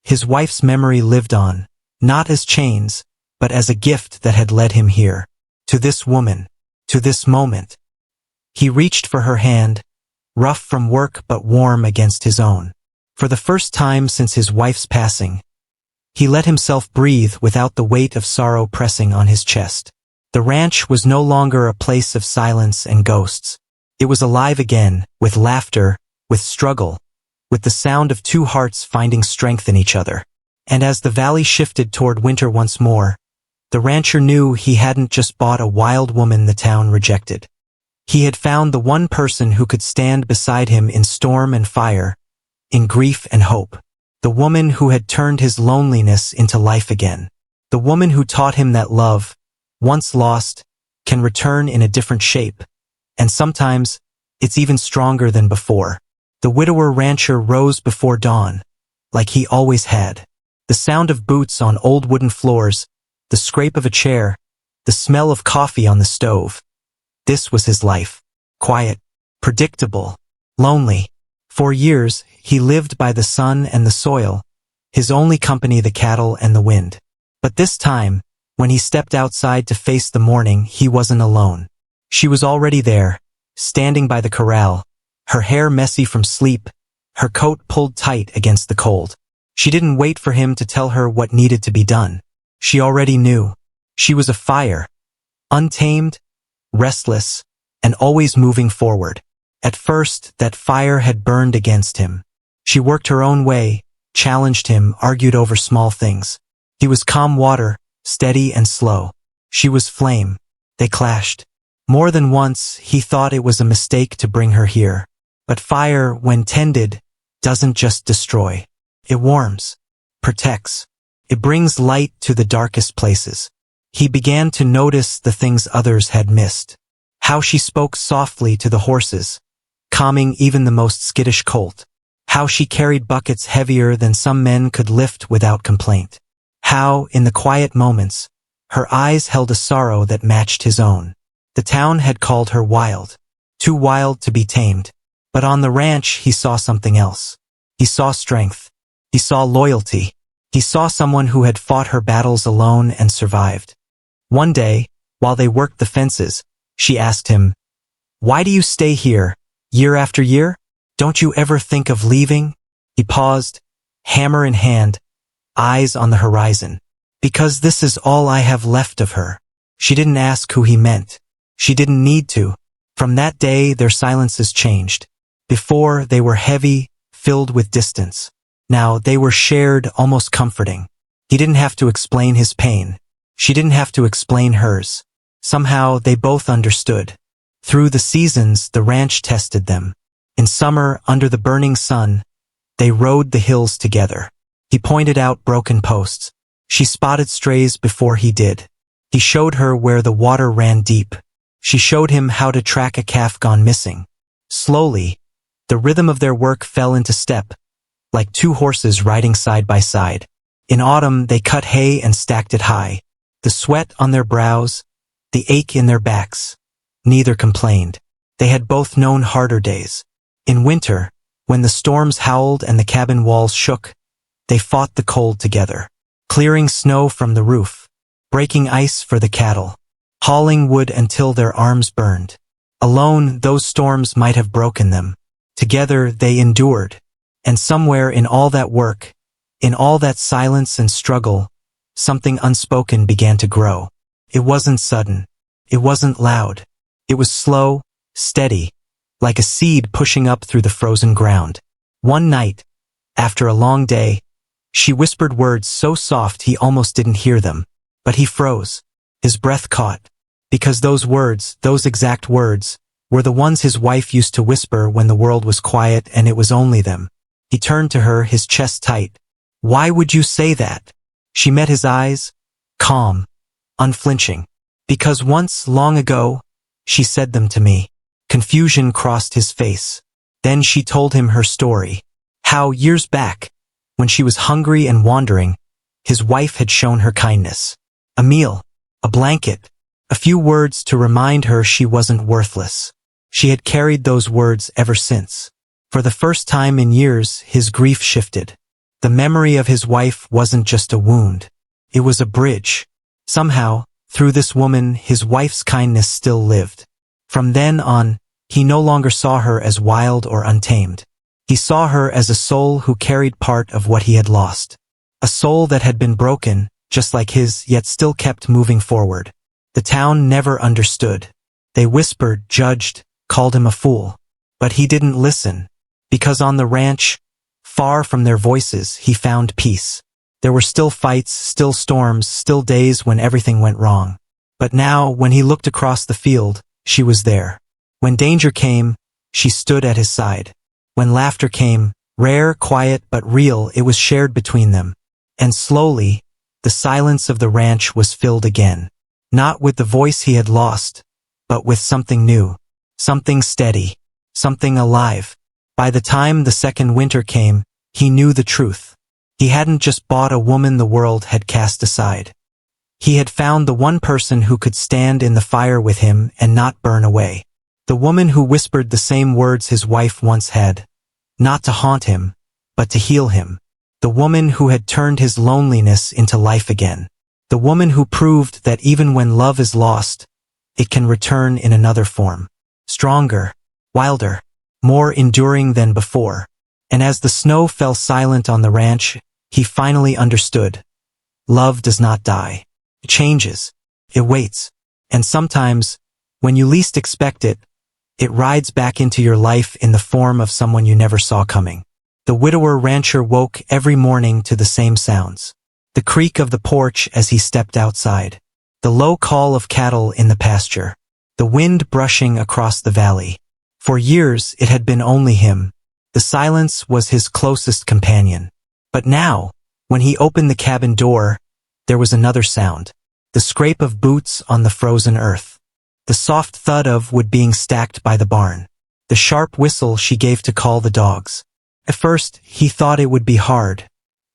His wife's memory lived on, not as chains, but as a gift that had led him here. To this woman, to this moment. He reached for her hand, rough from work but warm against his own. For the first time since his wife's passing, he let himself breathe without the weight of sorrow pressing on his chest. The ranch was no longer a place of silence and ghosts. It was alive again, with laughter, with struggle, with the sound of two hearts finding strength in each other. And as the valley shifted toward winter once more, the rancher knew he hadn't just bought a wild woman the town rejected. He had found the one person who could stand beside him in storm and fire, in grief and hope. The woman who had turned his loneliness into life again. The woman who taught him that love, once lost, can return in a different shape, and sometimes it's even stronger than before. The widower rancher rose before dawn, like he always had. The sound of boots on old wooden floors, the scrape of a chair, the smell of coffee on the stove. This was his life. Quiet, predictable, lonely. For years, he lived by the sun and the soil, his only company the cattle and the wind. But this time, when he stepped outside to face the morning, he wasn't alone. She was already there, standing by the corral, her hair messy from sleep, her coat pulled tight against the cold. She didn't wait for him to tell her what needed to be done. She already knew. She was a fire, untamed, restless, and always moving forward. At first, that fire had burned against him. She worked her own way, challenged him, argued over small things. He was calm water, steady and slow. She was flame. They clashed. More than once, he thought it was a mistake to bring her here. But fire, when tended, doesn't just destroy. It warms, protects. It brings light to the darkest places. He began to notice the things others had missed. How she spoke softly to the horses, calming even the most skittish colt. How she carried buckets heavier than some men could lift without complaint. How, in the quiet moments, her eyes held a sorrow that matched his own. The town had called her wild, too wild to be tamed. But on the ranch he saw something else. He saw strength. He saw loyalty. He saw someone who had fought her battles alone and survived. One day, while they worked the fences, she asked him, "Why do you stay here, year after year? Don't you ever think of leaving?" He paused, hammer in hand, eyes on the horizon. "Because this is all I have left of her." She didn't ask who he meant. She didn't need to. From that day, their silences changed. Before, they were heavy, filled with distance. Now, they were shared, almost comforting. He didn't have to explain his pain. She didn't have to explain hers. Somehow, they both understood. Through the seasons, the ranch tested them. In summer, under the burning sun, they rode the hills together. He pointed out broken posts. She spotted strays before he did. He showed her where the water ran deep. She showed him how to track a calf gone missing. Slowly, the rhythm of their work fell into step, like two horses riding side by side. In autumn, they cut hay and stacked it high. The sweat on their brows, the ache in their backs. Neither complained. They had both known harder days. In winter, when the storms howled and the cabin walls shook, they fought the cold together, clearing snow from the roof, breaking ice for the cattle, hauling wood until their arms burned. Alone, those storms might have broken them. Together, they endured. And somewhere in all that work, in all that silence and struggle, something unspoken began to grow. It wasn't sudden. It wasn't loud. It was slow, steady, like a seed pushing up through the frozen ground. One night, after a long day, she whispered words so soft he almost didn't hear them. But he froze. His breath caught. Because those words, those exact words, were the ones his wife used to whisper when the world was quiet and it was only them. He turned to her, his chest tight. "Why would you say that?" She met his eyes, calm, unflinching. "Because once, long ago, she said them to me." Confusion crossed his face. Then she told him her story. How, years back, when she was hungry and wandering, his wife had shown her kindness. A meal, a blanket, a few words to remind her she wasn't worthless. She had carried those words ever since. For the first time in years, his grief shifted. The memory of his wife wasn't just a wound. It was a bridge. Somehow, through this woman, his wife's kindness still lived. From then on, he no longer saw her as wild or untamed. He saw her as a soul who carried part of what he had lost. A soul that had been broken, just like his, yet still kept moving forward. The town never understood. They whispered, judged, called him a fool. But he didn't listen. Because on the ranch, far from their voices, he found peace. There were still fights, still storms, still days when everything went wrong. But now, when he looked across the field, she was there. When danger came, she stood at his side. When laughter came, rare, quiet, but real, it was shared between them. And slowly, the silence of the ranch was filled again. Not with the voice he had lost, but with something new. Something steady. Something alive. By the time the second winter came, he knew the truth. He hadn't just bought a woman the world had cast aside. He had found the one person who could stand in the fire with him and not burn away. The woman who whispered the same words his wife once had. Not to haunt him, but to heal him. The woman who had turned his loneliness into life again. The woman who proved that even when love is lost, it can return in another form. Stronger, wilder, more enduring than before. And as the snow fell silent on the ranch, he finally understood. Love does not die. It changes. It waits. And sometimes, when you least expect it, it rides back into your life in the form of someone you never saw coming. The widower rancher woke every morning to the same sounds. The creak of the porch as he stepped outside. The low call of cattle in the pasture. The wind brushing across the valley. For years, it had been only him. The silence was his closest companion. But now, When he opened the cabin door, there was another sound. The scrape of boots on the frozen earth. The soft thud of wood being stacked by the barn. The sharp whistle she gave to call the dogs. At first, he thought it would be hard,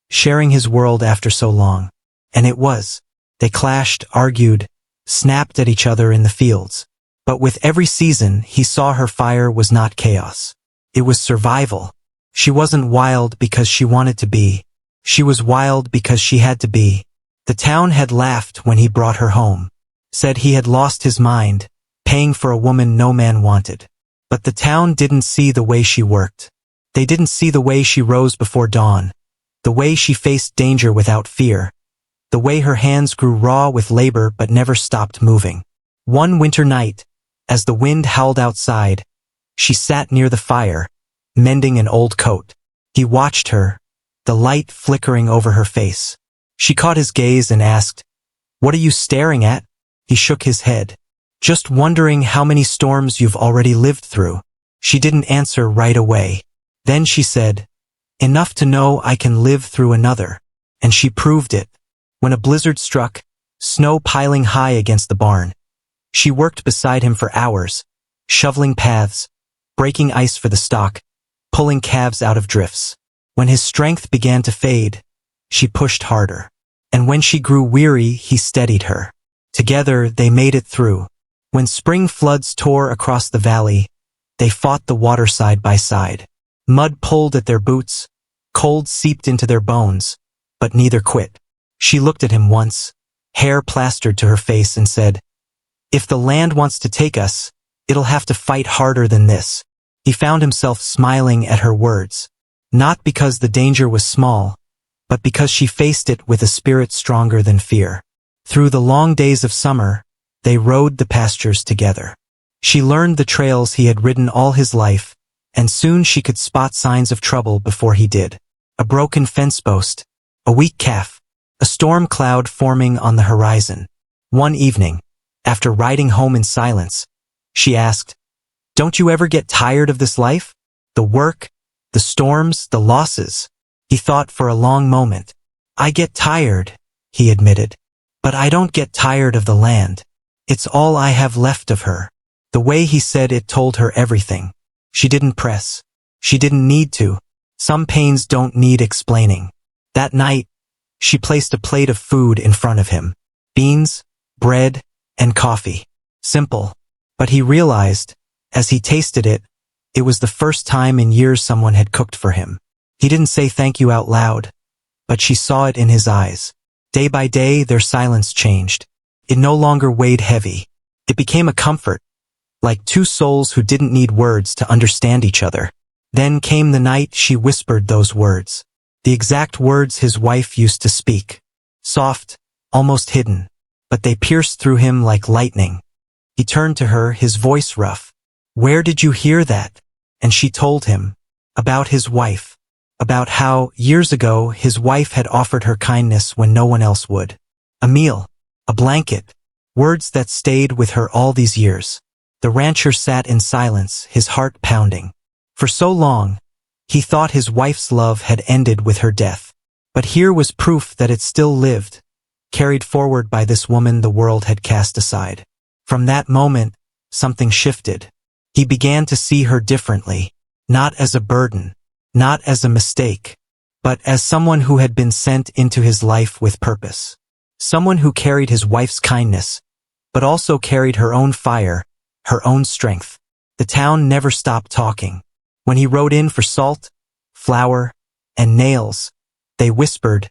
sharing his world after so long. And it was. They clashed, argued, snapped at each other in the fields. But with every season, he saw her fire was not chaos. It was survival. She wasn't wild because she wanted to be. She was wild because she had to be. The town had laughed when he brought her home. Said he had lost his mind, paying for a woman no man wanted. But the town didn't see the way she worked. They didn't see the way she rose before dawn. The way she faced danger without fear. The way her hands grew raw with labor but never stopped moving. One winter night, as the wind howled outside, she sat near the fire, mending an old coat. He watched her, the light flickering over her face. She caught his gaze and asked, "What are you staring at?" He shook his head. "Just wondering how many storms you've already lived through." She didn't answer right away. Then she said, "Enough to know I can live through another." And she proved it. When a blizzard struck, snow piling high against the barn, she worked beside him for hours, shoveling paths, breaking ice for the stock, pulling calves out of drifts. When his strength began to fade, she pushed harder. And when she grew weary, he steadied her. Together, they made it through. When spring floods tore across the valley, they fought the water side by side. Mud pulled at their boots, cold seeped into their bones, but neither quit. She looked at him once, hair plastered to her face, and said, "If the land wants to take us, it'll have to fight harder than this." He found himself smiling at her words, not because the danger was small, but because she faced it with a spirit stronger than fear. Through the long days of summer, they rode the pastures together. She learned the trails he had ridden all his life, and soon she could spot signs of trouble before he did. A broken fence post, a weak calf, a storm cloud forming on the horizon. One evening, after riding home in silence, she asked, "Don't you ever get tired of this life? The work, the storms, the losses?" He thought for a long moment. "I get tired," he admitted. "But I don't get tired of the land. It's all I have left of her." The way he said it told her everything. She didn't press. She didn't need to. Some pains don't need explaining. That night, she placed a plate of food in front of him. Beans, bread, and coffee. Simple. But he realized, as he tasted it, it was the first time in years someone had cooked for him. He didn't say thank you out loud, but she saw it in his eyes. Day by day, their silence changed. It no longer weighed heavy. It became a comfort, like two souls who didn't need words to understand each other. Then came the night she whispered those words. The exact words his wife used to speak. Soft, almost hidden, but they pierced through him like lightning. He turned to her, his voice rough. "Where did you hear that?" And she told him about his wife, about how, years ago, his wife had offered her kindness when no one else would. A meal, a blanket, words that stayed with her all these years. The rancher sat in silence, his heart pounding. For so long, he thought his wife's love had ended with her death. But here was proof that it still lived, carried forward by this woman the world had cast aside. From that moment, something shifted. He began to see her differently, not as a burden, not as a mistake, but as someone who had been sent into his life with purpose. Someone who carried his wife's kindness, but also carried her own fire, her own strength. The town never stopped talking. When he rode in for salt, flour, and nails, they whispered,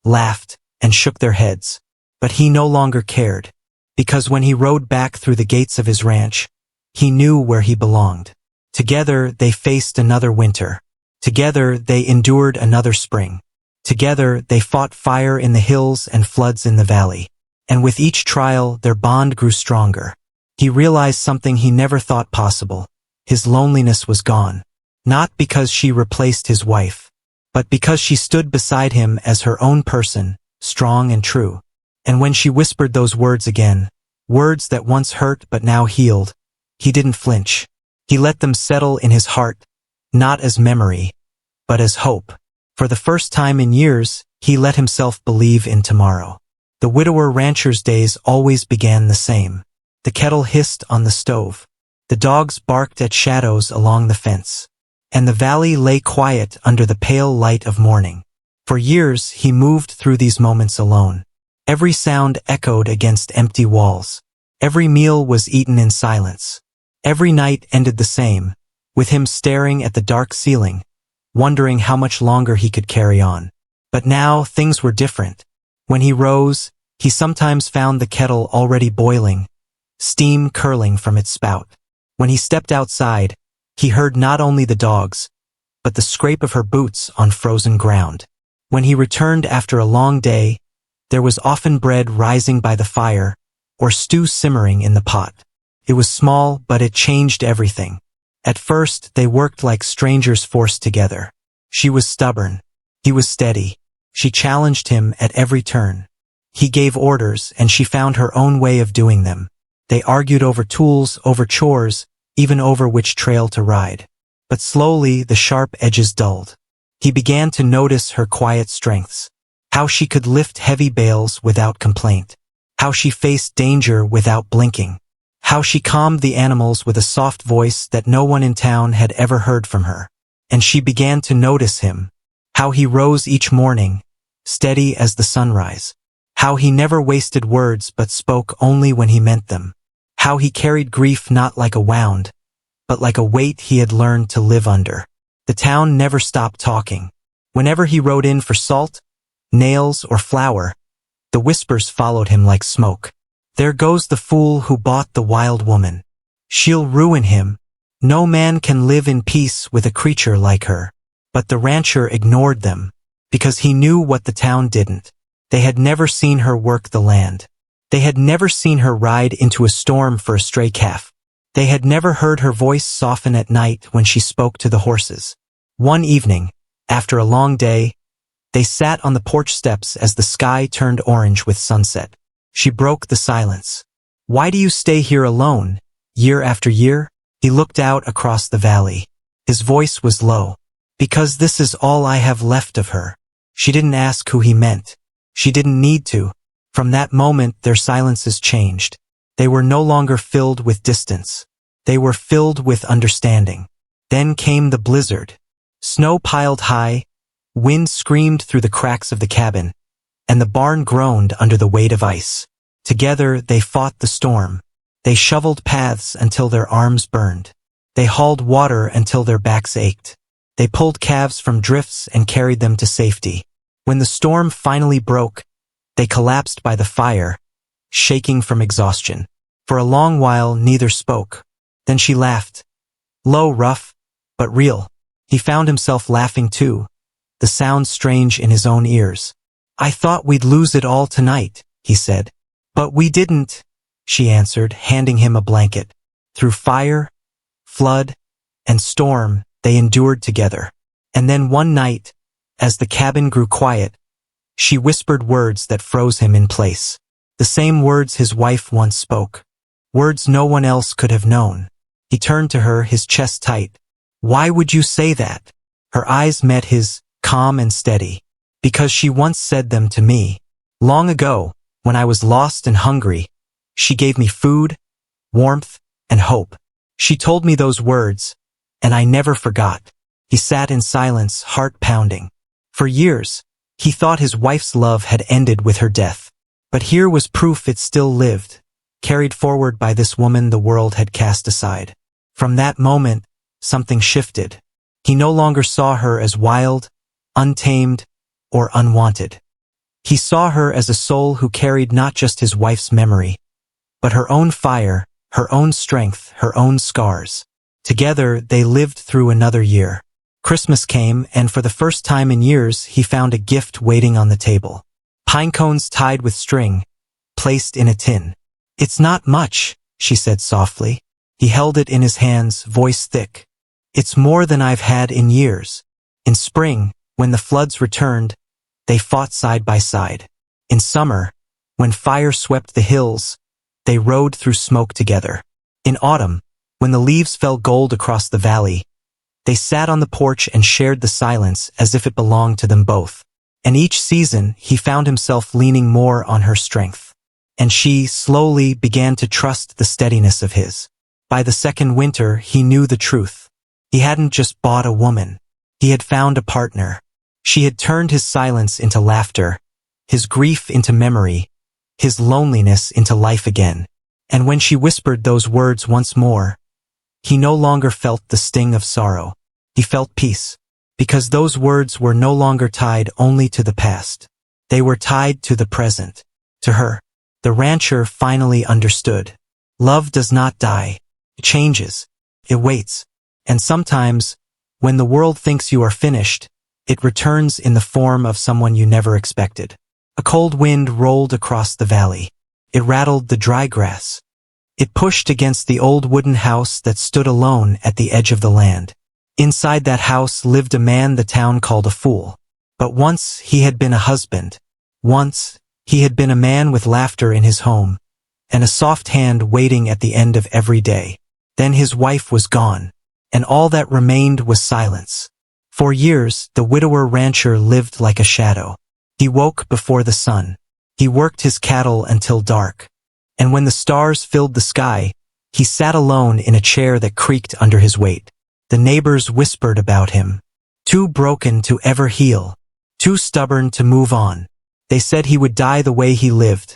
laughed, and shook their heads. But he no longer cared, because when he rode back through the gates of his ranch, he knew where he belonged. Together they faced another winter. Together they endured another spring. Together they fought fire in the hills and floods in the valley. And with each trial their bond grew stronger. He realized something he never thought possible. His loneliness was gone. Not because she replaced his wife, but because she stood beside him as her own person, strong and true. And when she whispered those words again, words that once hurt but now healed, he didn't flinch. He let them settle in his heart, not as memory, but as hope. For the first time in years, He let himself believe in tomorrow. The widower rancher's days always began the same. The kettle hissed on the stove. The dogs barked at shadows along the fence. And the valley lay quiet under the pale light of morning. For years he moved through these moments alone. Every sound echoed against empty walls. Every meal was eaten in silence. Every night ended the same, with him staring at the dark ceiling, wondering how much longer he could carry on. But now things were different. When he rose, he sometimes found the kettle already boiling, steam curling from its spout. When he stepped outside, he heard not only the dogs, but the scrape of her boots on frozen ground. When he returned after a long day, there was often bread rising by the fire, or stew simmering in the pot. It was small, but it changed everything. At first, they worked like strangers forced together. She was stubborn. He was steady. She challenged him at every turn. He gave orders, and she found her own way of doing them. They argued over tools, over chores, even over which trail to ride. But slowly, the sharp edges dulled. He began to notice her quiet strengths. How she could lift heavy bales without complaint. How she faced danger without blinking. How she calmed the animals with a soft voice that no one in town had ever heard from her. And she began to notice him. How he rose each morning, steady as the sunrise. How he never wasted words but spoke only when he meant them. How he carried grief not like a wound, but like a weight he had learned to live under. The town never stopped talking. Whenever he rode in for salt, nails, or flour, the whispers followed him like smoke. There goes the fool who bought the wild woman. She'll ruin him. No man can live in peace with a creature like her. But the rancher ignored them, because he knew what the town didn't. They had never seen her work the land. They had never seen her ride into a storm for a stray calf. They had never heard her voice soften at night when she spoke to the horses. One evening, after a long day, they sat on the porch steps as the sky turned orange with sunset. She broke the silence. "Why do you stay here alone, year after year?" He looked out across the valley. His voice was low. "Because this is all I have left of her." She didn't ask who he meant. She didn't need to. From that moment, their silences changed. They were no longer filled with distance. They were filled with understanding. Then came the blizzard. Snow piled high, wind screamed through the cracks of the cabin, and the barn groaned under the weight of ice. Together, they fought the storm. They shoveled paths until their arms burned. They hauled water until their backs ached. They pulled calves from drifts and carried them to safety. When the storm finally broke, they collapsed by the fire, shaking from exhaustion. For a long while, neither spoke. Then she laughed. Low, rough, but real. He found himself laughing too, the sound strange in his own ears. "I thought we'd lose it all tonight," he said. "But we didn't," she answered, handing him a blanket. Through fire, flood, and storm, they endured together. And then one night, as the cabin grew quiet, she whispered words that froze him in place. The same words his wife once spoke. Words no one else could have known. He turned to her, his chest tight. "Why would you say that?" Her eyes met his, calm and steady. "Because she once said them to me. Long ago, when I was lost and hungry, she gave me food, warmth, and hope. She told me those words, and I never forgot." He sat in silence, heart pounding. For years, he thought his wife's love had ended with her death. But here was proof it still lived, carried forward by this woman the world had cast aside. From that moment, something shifted. He no longer saw her as wild, untamed, or unwanted. He saw her as a soul who carried not just his wife's memory, but her own fire, her own strength, her own scars. Together, they lived through another year. Christmas came, and for the first time in years, he found a gift waiting on the table. Pine cones tied with string, placed in a tin. "It's not much," she said softly. He held it in his hands, voice thick. "It's more than I've had in years." In spring, when the floods returned, they fought side by side. In summer, when fire swept the hills, they rode through smoke together. In autumn, when the leaves fell gold across the valley, they sat on the porch and shared the silence as if it belonged to them both. And each season, he found himself leaning more on her strength. And she, slowly, began to trust the steadiness of his. By the second winter, he knew the truth. He hadn't just bought a woman. He had found a partner. She had turned his silence into laughter, his grief into memory, his loneliness into life again. And when she whispered those words once more, he no longer felt the sting of sorrow. He felt peace. Because those words were no longer tied only to the past. They were tied to the present, to her. The rancher finally understood. Love does not die. It changes. It waits. And sometimes, when the world thinks you are finished, it returns in the form of someone you never expected. A cold wind rolled across the valley. It rattled the dry grass. It pushed against the old wooden house that stood alone at the edge of the land. Inside that house lived a man the town called a fool. But once he had been a husband. Once he had been a man with laughter in his home, and a soft hand waiting at the end of every day. Then his wife was gone, and all that remained was silence. For years, the widower rancher lived like a shadow. He woke before the sun. He worked his cattle until dark. And when the stars filled the sky, he sat alone in a chair that creaked under his weight. The neighbors whispered about him. Too broken to ever heal. Too stubborn to move on. They said he would die the way he lived.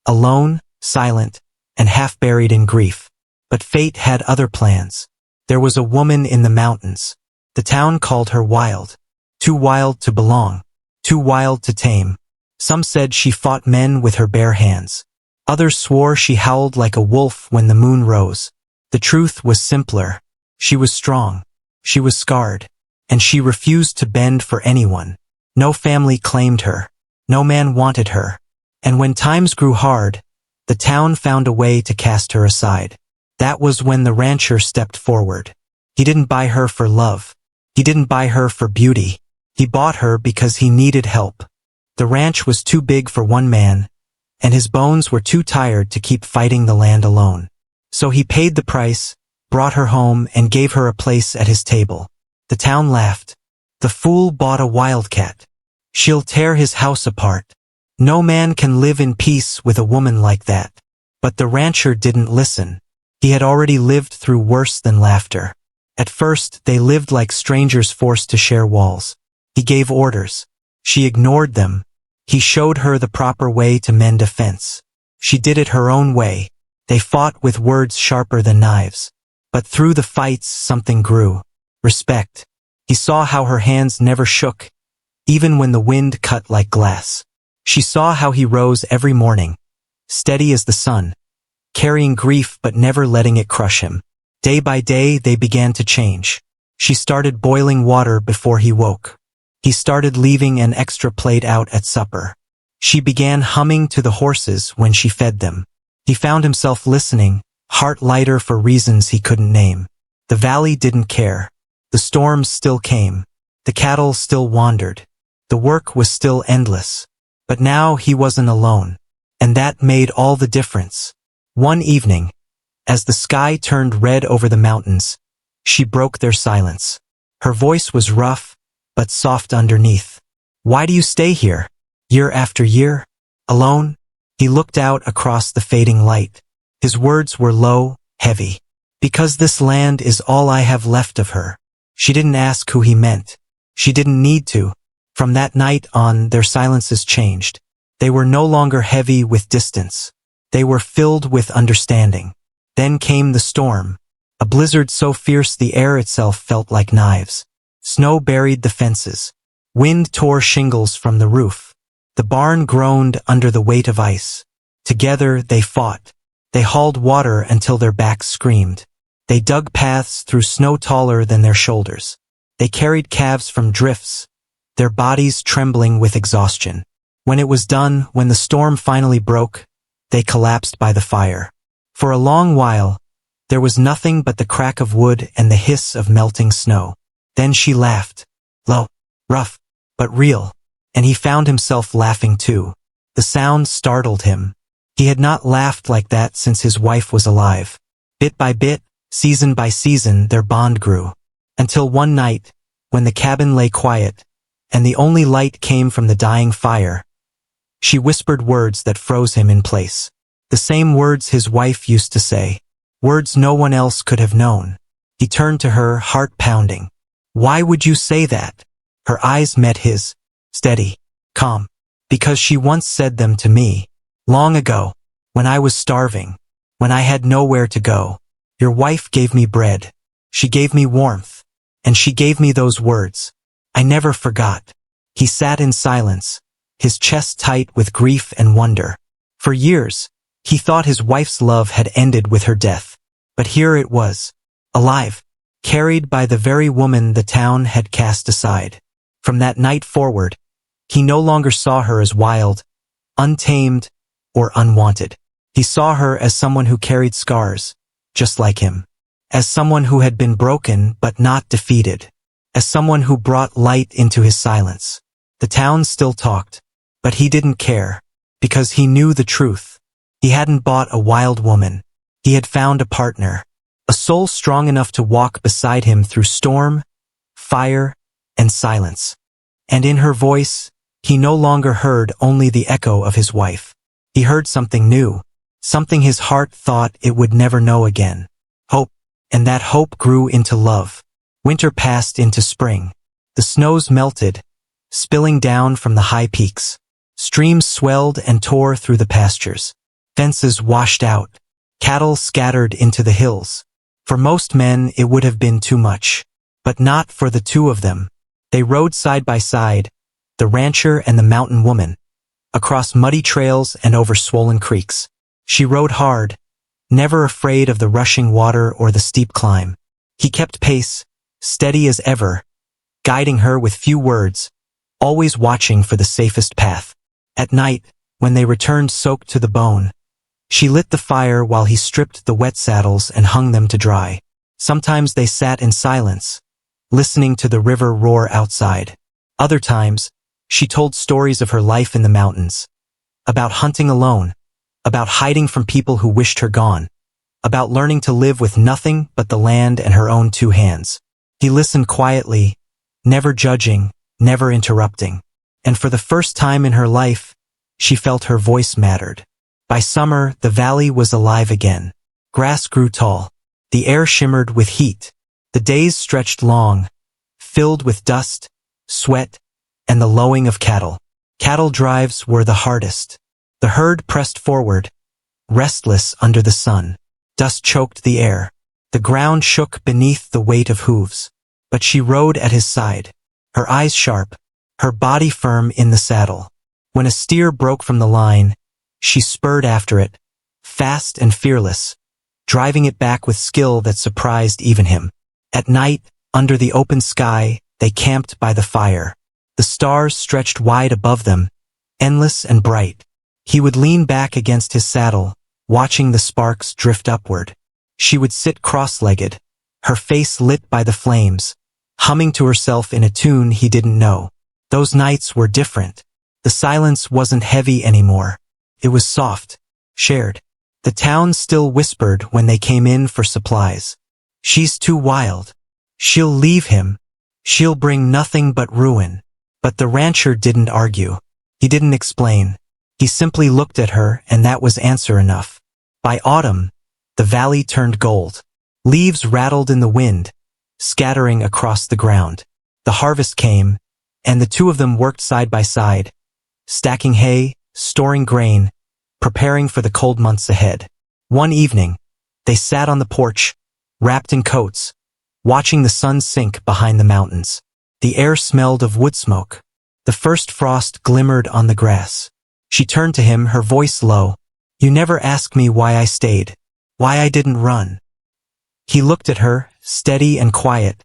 Alone, silent, and half-buried in grief. But fate had other plans. There was a woman in the mountains. The town called her wild. Too wild to belong. Too wild to tame. Some said she fought men with her bare hands. Others swore she howled like a wolf when the moon rose. The truth was simpler. She was strong. She was scarred. And she refused to bend for anyone. No family claimed her. No man wanted her. And when times grew hard, the town found a way to cast her aside. That was when the rancher stepped forward. He didn't buy her for love. He didn't buy her for beauty. He bought her because he needed help. The ranch was too big for one man, and his bones were too tired to keep fighting the land alone. So he paid the price, brought her home, and gave her a place at his table. The town laughed. The fool bought a wildcat. She'll tear his house apart. No man can live in peace with a woman like that. But the rancher didn't listen. He had already lived through worse than laughter. At first, they lived like strangers forced to share walls. He gave orders. She ignored them. He showed her the proper way to mend a fence. She did it her own way. They fought with words sharper than knives. But through the fights, something grew. Respect. He saw how her hands never shook, even when the wind cut like glass. She saw how he rose every morning, steady as the sun, carrying grief but never letting it crush him. Day by day, they began to change. She started boiling water before he woke. He started leaving an extra plate out at supper. She began humming to the horses when she fed them. He found himself listening, heart lighter for reasons he couldn't name. The valley didn't care. The storms still came. The cattle still wandered. The work was still endless. But now he wasn't alone. And that made all the difference. One evening, as the sky turned red over the mountains, she broke their silence. Her voice was rough, but soft underneath. Why do you stay here, year after year, alone? He looked out across the fading light. His words were low, heavy. Because this land is all I have left of her. She didn't ask who he meant. She didn't need to. From that night on, their silences changed. They were no longer heavy with distance. They were filled with understanding. Then came the storm. A blizzard so fierce the air itself felt like knives. Snow buried the fences. Wind tore shingles from the roof. The barn groaned under the weight of ice. Together they fought. They hauled water until their backs screamed. They dug paths through snow taller than their shoulders. They carried calves from drifts, their bodies trembling with exhaustion. When it was done, when the storm finally broke, they collapsed by the fire. For a long while, there was nothing but the crack of wood and the hiss of melting snow. Then she laughed. Low, rough, but real. And he found himself laughing too. The sound startled him. He had not laughed like that since his wife was alive. Bit by bit, season by season, their bond grew. Until one night, when the cabin lay quiet, and the only light came from the dying fire. She whispered words that froze him in place. The same words his wife used to say. Words no one else could have known. He turned to her, heart pounding. Why would you say that? Her eyes met his, steady, calm. Because she once said them to me. Long ago, when I was starving, when I had nowhere to go. Your wife gave me bread. She gave me warmth. And she gave me those words. I never forgot. He sat in silence, his chest tight with grief and wonder. For years, he thought his wife's love had ended with her death. But here it was, alive, carried by the very woman the town had cast aside. From that night forward, he no longer saw her as wild, untamed, or unwanted. He saw her as someone who carried scars, just like him. As someone who had been broken but not defeated. As someone who brought light into his silence. The town still talked, but he didn't care, because he knew the truth. He hadn't bought a wild woman. He had found a partner, a soul strong enough to walk beside him through storm, fire, and silence. And in her voice, he no longer heard only the echo of his wife. He heard something new, something his heart thought it would never know again. Hope. And that hope grew into love. Winter passed into spring. The snows melted, spilling down from the high peaks. Streams swelled and tore through the pastures. Fences washed out. Cattle scattered into the hills. For most men it would have been too much. But not for the two of them. They rode side by side, the rancher and the mountain woman, across muddy trails and over swollen creeks. She rode hard, never afraid of the rushing water or the steep climb. He kept pace, steady as ever, guiding her with few words, always watching for the safest path. At night, when they returned soaked to the bone, she lit the fire while he stripped the wet saddles and hung them to dry. Sometimes they sat in silence, listening to the river roar outside. Other times, she told stories of her life in the mountains, about hunting alone, about hiding from people who wished her gone, about learning to live with nothing but the land and her own two hands. He listened quietly, never judging, never interrupting. And for the first time in her life, she felt her voice mattered. By summer, the valley was alive again. Grass grew tall. The air shimmered with heat. The days stretched long, filled with dust, sweat, and the lowing of cattle. Cattle drives were the hardest. The herd pressed forward, restless under the sun. Dust choked the air. The ground shook beneath the weight of hooves. But she rode at his side, her eyes sharp, her body firm in the saddle. When a steer broke from the line, she spurred after it, fast and fearless, driving it back with skill that surprised even him. At night, under the open sky, they camped by the fire. The stars stretched wide above them, endless and bright. He would lean back against his saddle, watching the sparks drift upward. She would sit cross-legged, her face lit by the flames, humming to herself in a tune he didn't know. Those nights were different. The silence wasn't heavy anymore. It was soft, shared. The town still whispered when they came in for supplies. She's too wild. She'll leave him. She'll bring nothing but ruin. But the rancher didn't argue. He didn't explain. He simply looked at her, and that was answer enough. By autumn, the valley turned gold. Leaves rattled in the wind, scattering across the ground. The harvest came, and the two of them worked side by side, stacking hay, storing grain, preparing for the cold months ahead. One evening, they sat on the porch, wrapped in coats, watching the sun sink behind the mountains. The air smelled of wood smoke. The first frost glimmered on the grass. She turned to him, her voice low. You never ask me why I stayed, why I didn't run. He looked at her, steady and quiet,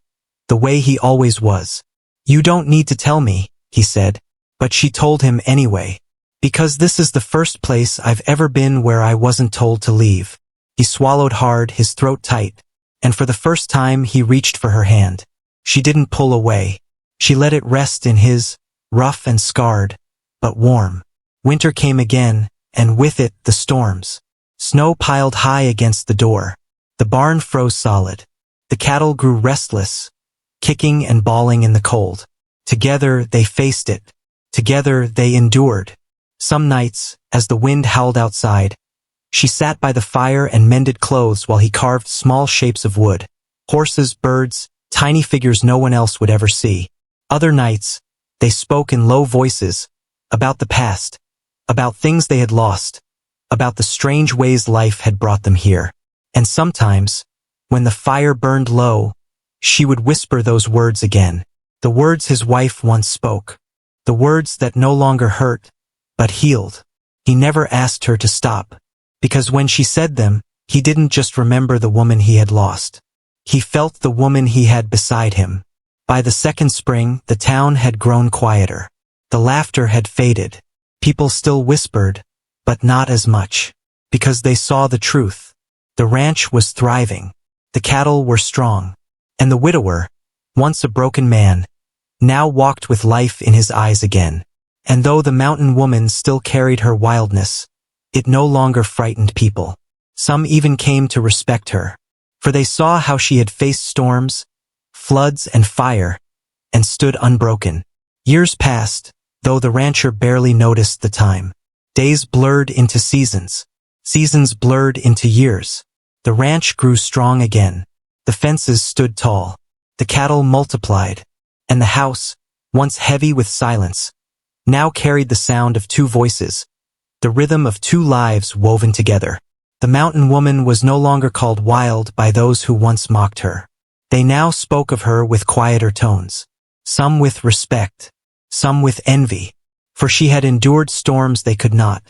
the way he always was. You don't need to tell me, he said, but she told him anyway. Because this is the first place I've ever been where I wasn't told to leave. He swallowed hard, his throat tight, and for the first time he reached for her hand. She didn't pull away. She let it rest in his, rough and scarred, but warm. Winter came again, and with it the storms. Snow piled high against the door. The barn froze solid. The cattle grew restless, kicking and bawling in the cold. Together they faced it. Together they endured. Some nights, as the wind howled outside, she sat by the fire and mended clothes while he carved small shapes of wood. Horses, birds, tiny figures no one else would ever see. Other nights, they spoke in low voices, about the past, about things they had lost, about the strange ways life had brought them here. And sometimes, when the fire burned low, she would whisper those words again, the words his wife once spoke, the words that no longer hurt, but healed. He never asked her to stop, because when she said them, he didn't just remember the woman he had lost. He felt the woman he had beside him. By the second spring, the town had grown quieter. The laughter had faded. People still whispered, but not as much, because they saw the truth. The ranch was thriving. The cattle were strong. And the widower, once a broken man, now walked with life in his eyes again. And though the mountain woman still carried her wildness, it no longer frightened people. Some even came to respect her, for they saw how she had faced storms, floods, and fire, and stood unbroken. Years passed, though the rancher barely noticed the time. Days blurred into seasons. Seasons blurred into years. The ranch grew strong again. The fences stood tall. The cattle multiplied. And the house, once heavy with silence, now carried the sound of two voices, the rhythm of two lives woven together. The mountain woman was no longer called wild by those who once mocked her. They now spoke of her with quieter tones, some with respect, some with envy, for she had endured storms they could not,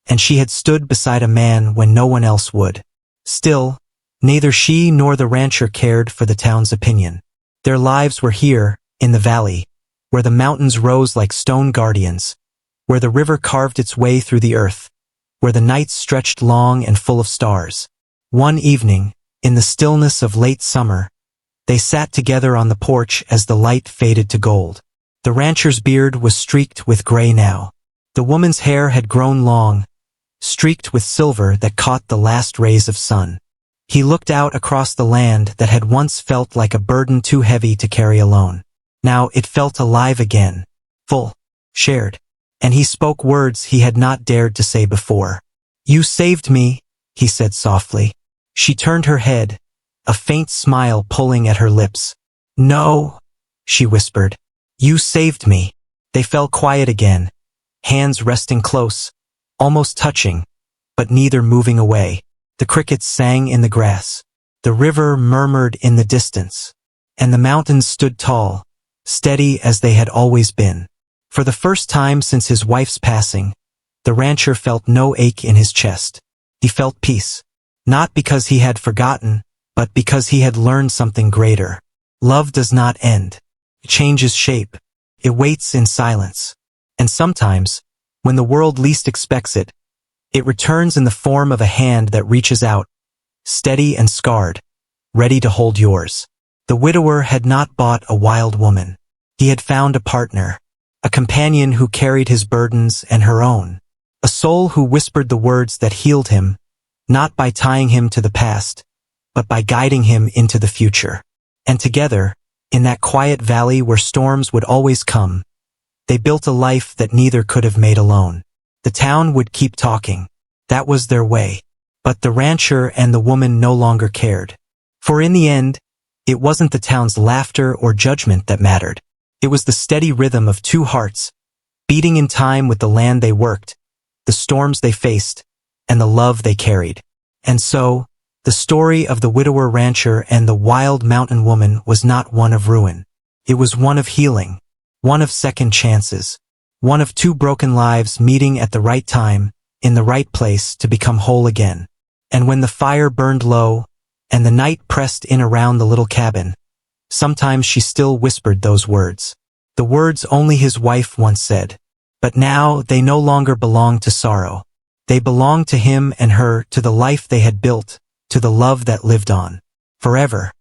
and she had stood beside a man when no one else would. Still, neither she nor the rancher cared for the town's opinion. Their lives were here, in the valley, where the mountains rose like stone guardians, where the river carved its way through the earth, where the nights stretched long and full of stars. One evening, in the stillness of late summer, they sat together on the porch as the light faded to gold. The rancher's beard was streaked with gray now. The woman's hair had grown long, streaked with silver that caught the last rays of sun. He looked out across the land that had once felt like a burden too heavy to carry alone. Now it felt alive again, full, shared. And he spoke words he had not dared to say before. "You saved me," he said softly. She turned her head, a faint smile pulling at her lips. "No," she whispered. "You saved me." They fell quiet again, hands resting close, almost touching, but neither moving away. The crickets sang in the grass. The river murmured in the distance. And the mountains stood tall, steady as they had always been. For the first time since his wife's passing, the rancher felt no ache in his chest. He felt peace, not because he had forgotten, but because he had learned something greater. Love does not end. It changes shape. It waits in silence. And sometimes, when the world least expects it, it returns in the form of a hand that reaches out, steady and scarred, ready to hold yours. The widower had not bought a wild woman. He had found a partner. A companion who carried his burdens and her own. A soul who whispered the words that healed him, not by tying him to the past, but by guiding him into the future. And together, in that quiet valley where storms would always come, they built a life that neither could have made alone. The town would keep talking. That was their way. But the rancher and the woman no longer cared. For in the end, it wasn't the town's laughter or judgment that mattered. It was the steady rhythm of two hearts, beating in time with the land they worked, the storms they faced, and the love they carried. And so, the story of the widower rancher and the wild mountain woman was not one of ruin. It was one of healing, one of second chances, one of two broken lives meeting at the right time, in the right place to become whole again. And when the fire burned low, and the night pressed in around the little cabin, sometimes she still whispered those words. The words only his wife once said. But now they no longer belonged to sorrow. They belonged to him and her, to the life they had built, to the love that lived on forever.